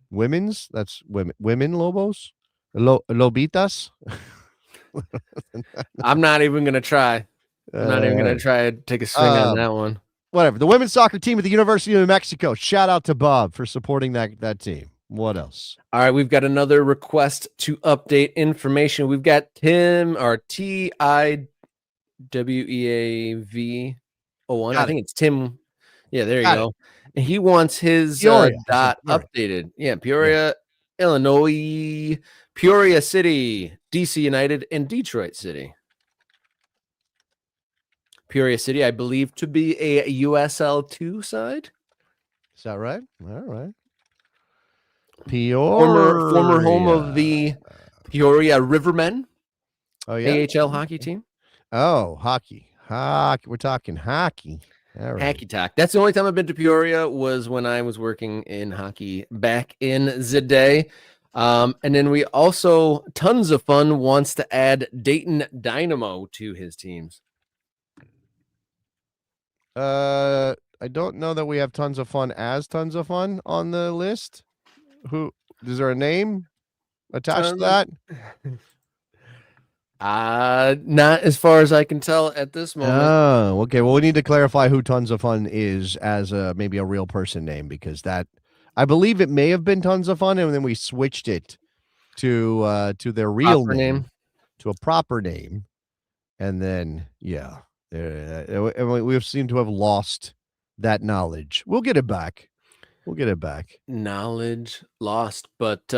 Speaker 2: Women's. That's women Lobos. Lobitas.
Speaker 1: I'm not even gonna try. I'm not even gonna try to take a swing on that one.
Speaker 2: Whatever. The women's soccer team at the University of New Mexico. Shout out to Bob for supporting that team. What else?
Speaker 1: All right, we've got another request to update information. We've got Tim or TIWEAV01. I think it's Tim. Yeah, there you go. And he wants his dot updated. Yeah, Peoria, Illinois, Peoria City, DC United, and Detroit City. Peoria City, I believe, to be a USL 2 side.
Speaker 2: Is that right? All right. Peoria.
Speaker 1: Former home of the Peoria Rivermen.
Speaker 2: Oh, yeah.
Speaker 1: AHL hockey team.
Speaker 2: Oh, hockey. We're talking hockey. All right.
Speaker 1: Hockey talk. That's the only time I've been to Peoria was when I was working in hockey back in the day. And then we also, Tons of Fun wants to add Dayton Dynamo to his teams.
Speaker 2: I don't know that we have Tons of Fun on the list. Who is there a name attached to that?
Speaker 1: Not as far as I can tell at this moment.
Speaker 2: Oh, okay. Well, we need to clarify who Tons of Fun is as maybe a real person name, because that I believe it may have been Tons of Fun, and then we switched it to their real name, to a proper name, and then we seem to have lost that knowledge. We'll get it back.
Speaker 1: Knowledge lost, but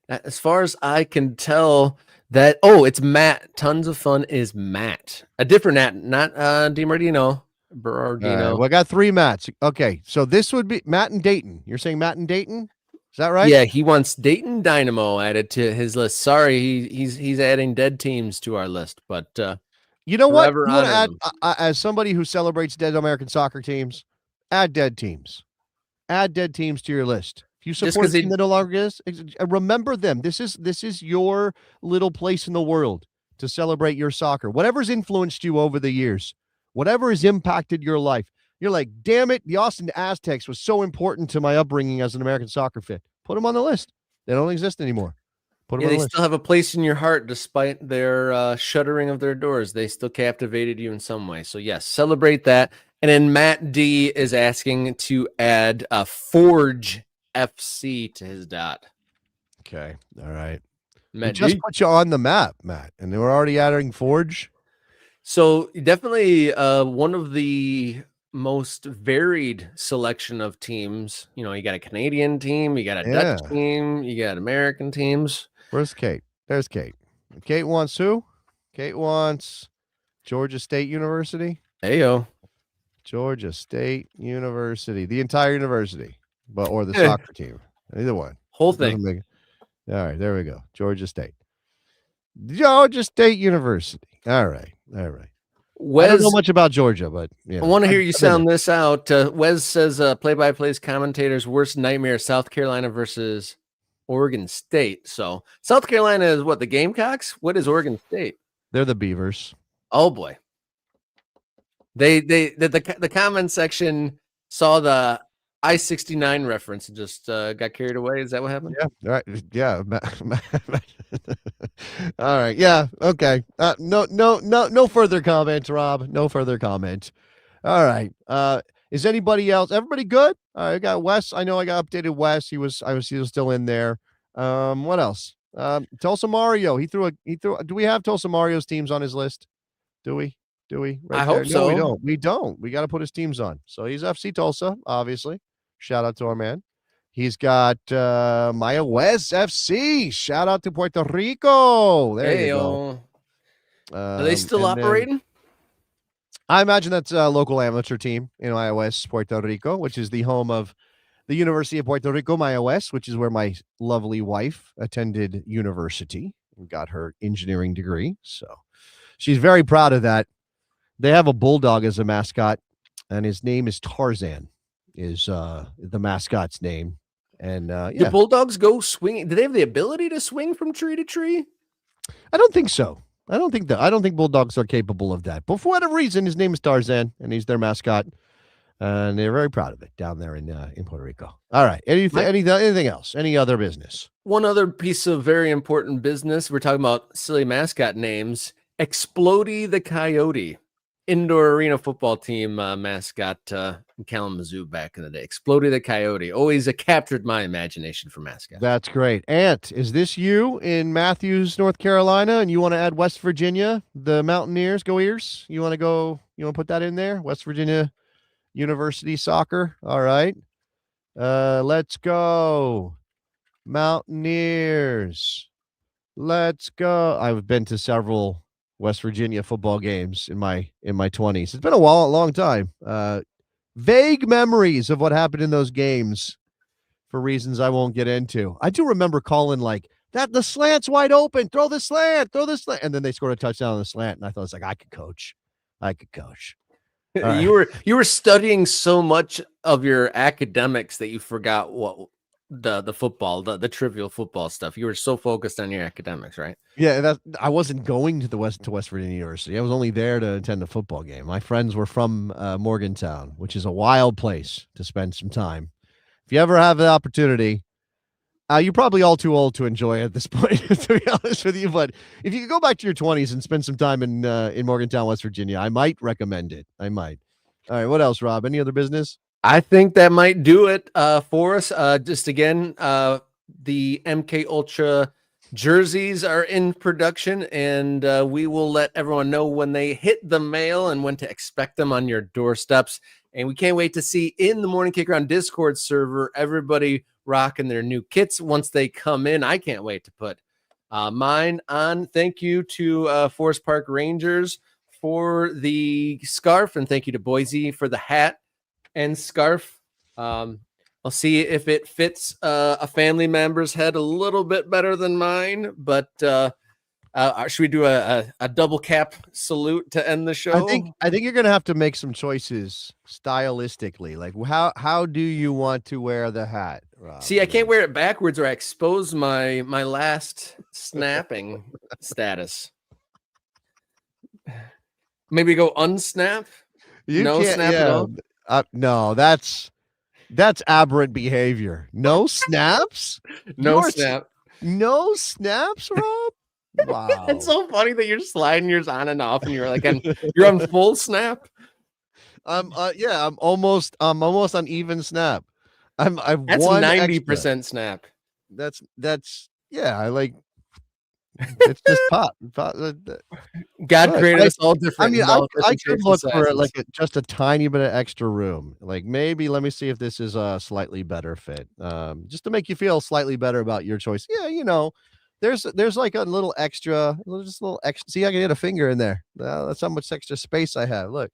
Speaker 1: as far as I can tell, it's Matt. Tons of Fun is Matt, a different Matt, not DiMardino. Berardino.
Speaker 2: Well, I got 3 Matts. Okay, so this would be Matt and Dayton. You're saying Matt and Dayton? Is that right?
Speaker 1: Yeah, he wants Dayton Dynamo added to his list. Sorry, he's adding dead teams to our list, but
Speaker 2: you know what? You want to add, as somebody who celebrates dead American soccer teams, add dead teams. Add dead teams to your list. If you support a team that no longer is, remember them. This is your little place in the world to celebrate your soccer. Whatever's influenced you over the years, whatever has impacted your life. You're like, damn it, the Austin Aztecs was so important to my upbringing as an American soccer fan. Put them on the list. They don't exist anymore. Put them on the list.
Speaker 1: Still have a place in your heart despite their shuttering of their doors. They still captivated you in some way. So yes, celebrate that. And then Matt D is asking to add a Forge FC to his dot.
Speaker 2: Okay. All right. Matt just put you on the map, Matt, and they were already adding Forge.
Speaker 1: So definitely one of the most varied selection of teams. You know, you got a Canadian team, you got a Dutch team, you got American teams.
Speaker 2: Where's Kate? There's Kate. Kate wants who? Kate wants Georgia State University.
Speaker 1: Heyo.
Speaker 2: Georgia State University, the entire university, or the soccer team, either one.
Speaker 1: Whole thing.
Speaker 2: All right, there we go. Georgia State. Georgia State University. All right. All right. I don't know
Speaker 1: Wes,
Speaker 2: much about Georgia, but
Speaker 1: I want to hear you
Speaker 2: I've been there.
Speaker 1: sound this out. Wes says play-by-play's commentator's worst nightmare: South Carolina versus Oregon State. So South Carolina is what, the Gamecocks? What is Oregon State?
Speaker 2: They're the Beavers.
Speaker 1: Oh boy, the comment section saw the I-69 reference and just got carried away. Is that what happened?
Speaker 2: Yeah. Right. Yeah. All right. Yeah. Okay. No further comments, Rob. No further comments. All right. Is anybody else? Everybody good? I got Wes. I know I got updated Wes. He was still in there. What else? Tulsa Mario. Do we have Tulsa Mario's teams on his list? Do we? Right
Speaker 1: I
Speaker 2: there.
Speaker 1: hope
Speaker 2: No, we
Speaker 1: so.
Speaker 2: don't. We don't. We got to put his teams on. So he's FC Tulsa, obviously. Shout out to our man. He's got Maya West FC. Shout out to Puerto Rico. There you go.
Speaker 1: Are they still
Speaker 2: and then
Speaker 1: operating?
Speaker 2: I imagine that's a local amateur team in Maya West, Puerto Rico, which is the home of the University of Puerto Rico, Maya West, which is where my lovely wife attended university and got her engineering degree. So she's very proud of that. They have a bulldog as a mascot, and his name is Tarzan, is the mascot's name. And
Speaker 1: Do
Speaker 2: yeah,
Speaker 1: Bulldogs go swinging? Do they have the ability to swing from tree to tree?
Speaker 2: I don't think so. I don't think bulldogs are capable of that. But for whatever reason, his name is Tarzan, and he's their mascot, and they're very proud of it down there in Puerto Rico. All right, anything else? Any other business?
Speaker 1: One other piece of very important business. We're talking about silly mascot names. Explodey the Coyote, indoor arena football team mascot in Kalamazoo back in the day. Explodey the Coyote always captured my imagination for mascot.
Speaker 2: That's great. Ant, is this you in Matthews, North Carolina, and you want to add West Virginia, the Mountaineers? Go Ears! You want to put that in there? West Virginia University soccer. All right. Let's go. Mountaineers. Let's go. I've been to several West Virginia football games in my 20s. It's been a long time. Vague memories of what happened in those games for reasons I won't get into. I do remember calling like that the slant's wide open. Throw the slant. And then they scored a touchdown on the slant. And I thought, it's like, I could coach. Right.
Speaker 1: You were studying so much of your academics that you forgot what the football, the trivial football stuff. You were so focused on your academics, right?
Speaker 2: Yeah, I wasn't going to West Virginia University. I was only there to attend a football game. My friends were from Morgantown, which is a wild place to spend some time. If you ever have the opportunity, you're probably all too old to enjoy it at this point, to be honest with you. But if you could go back to your 20s and spend some time in Morgantown, West Virginia, I might recommend it. I might. All right, what else, Rob? Any other business?
Speaker 1: I think that might do it for us. Just again, the MK Ultra jerseys are in production, and we will let everyone know when they hit the mail and when to expect them on your doorsteps. And we can't wait to see in the Morning Kick Around Discord server everybody rocking their new kits once they come in. I can't wait to put mine on. Thank you to Forest Park Rangers for the scarf, and thank you to Boise for the hat and scarf. I'll see if it fits a family member's head a little bit better than mine, but should we do a double cap salute to end the show?
Speaker 2: I think you're gonna have to make some choices stylistically. Like how do you want to wear the hat, Rob?
Speaker 1: See, I can't wear it backwards or I expose my last snapping status. Maybe go unsnap. No snap at all.
Speaker 2: No, that's aberrant behavior. No snaps?
Speaker 1: No snap.
Speaker 2: No snaps, Rob? Wow.
Speaker 1: It's so funny that you're sliding yours on and off and you're like you're on full snap.
Speaker 2: I'm almost on even snap. That's
Speaker 1: 90% snap.
Speaker 2: That's I like it's just pop.
Speaker 1: God created us all different.
Speaker 2: I mean, I could look for like just a tiny bit of extra room. Like maybe let me see if this is a slightly better fit. Just to make you feel slightly better about your choice. Yeah, there's like a little extra, just a little extra. See, I can get a finger in there. That's how much extra space I have. Look.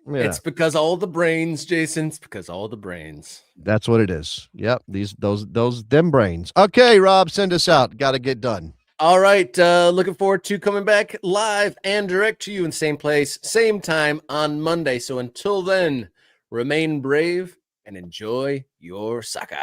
Speaker 1: It's because all the brains, Jason. It's because all the brains.
Speaker 2: That's what it is. Yep. Them brains. Okay, Rob, send us out. Got to get done.
Speaker 1: All right. Looking forward to coming back live and direct to you in same place, same time on Monday. So until then, remain brave and enjoy your soccer.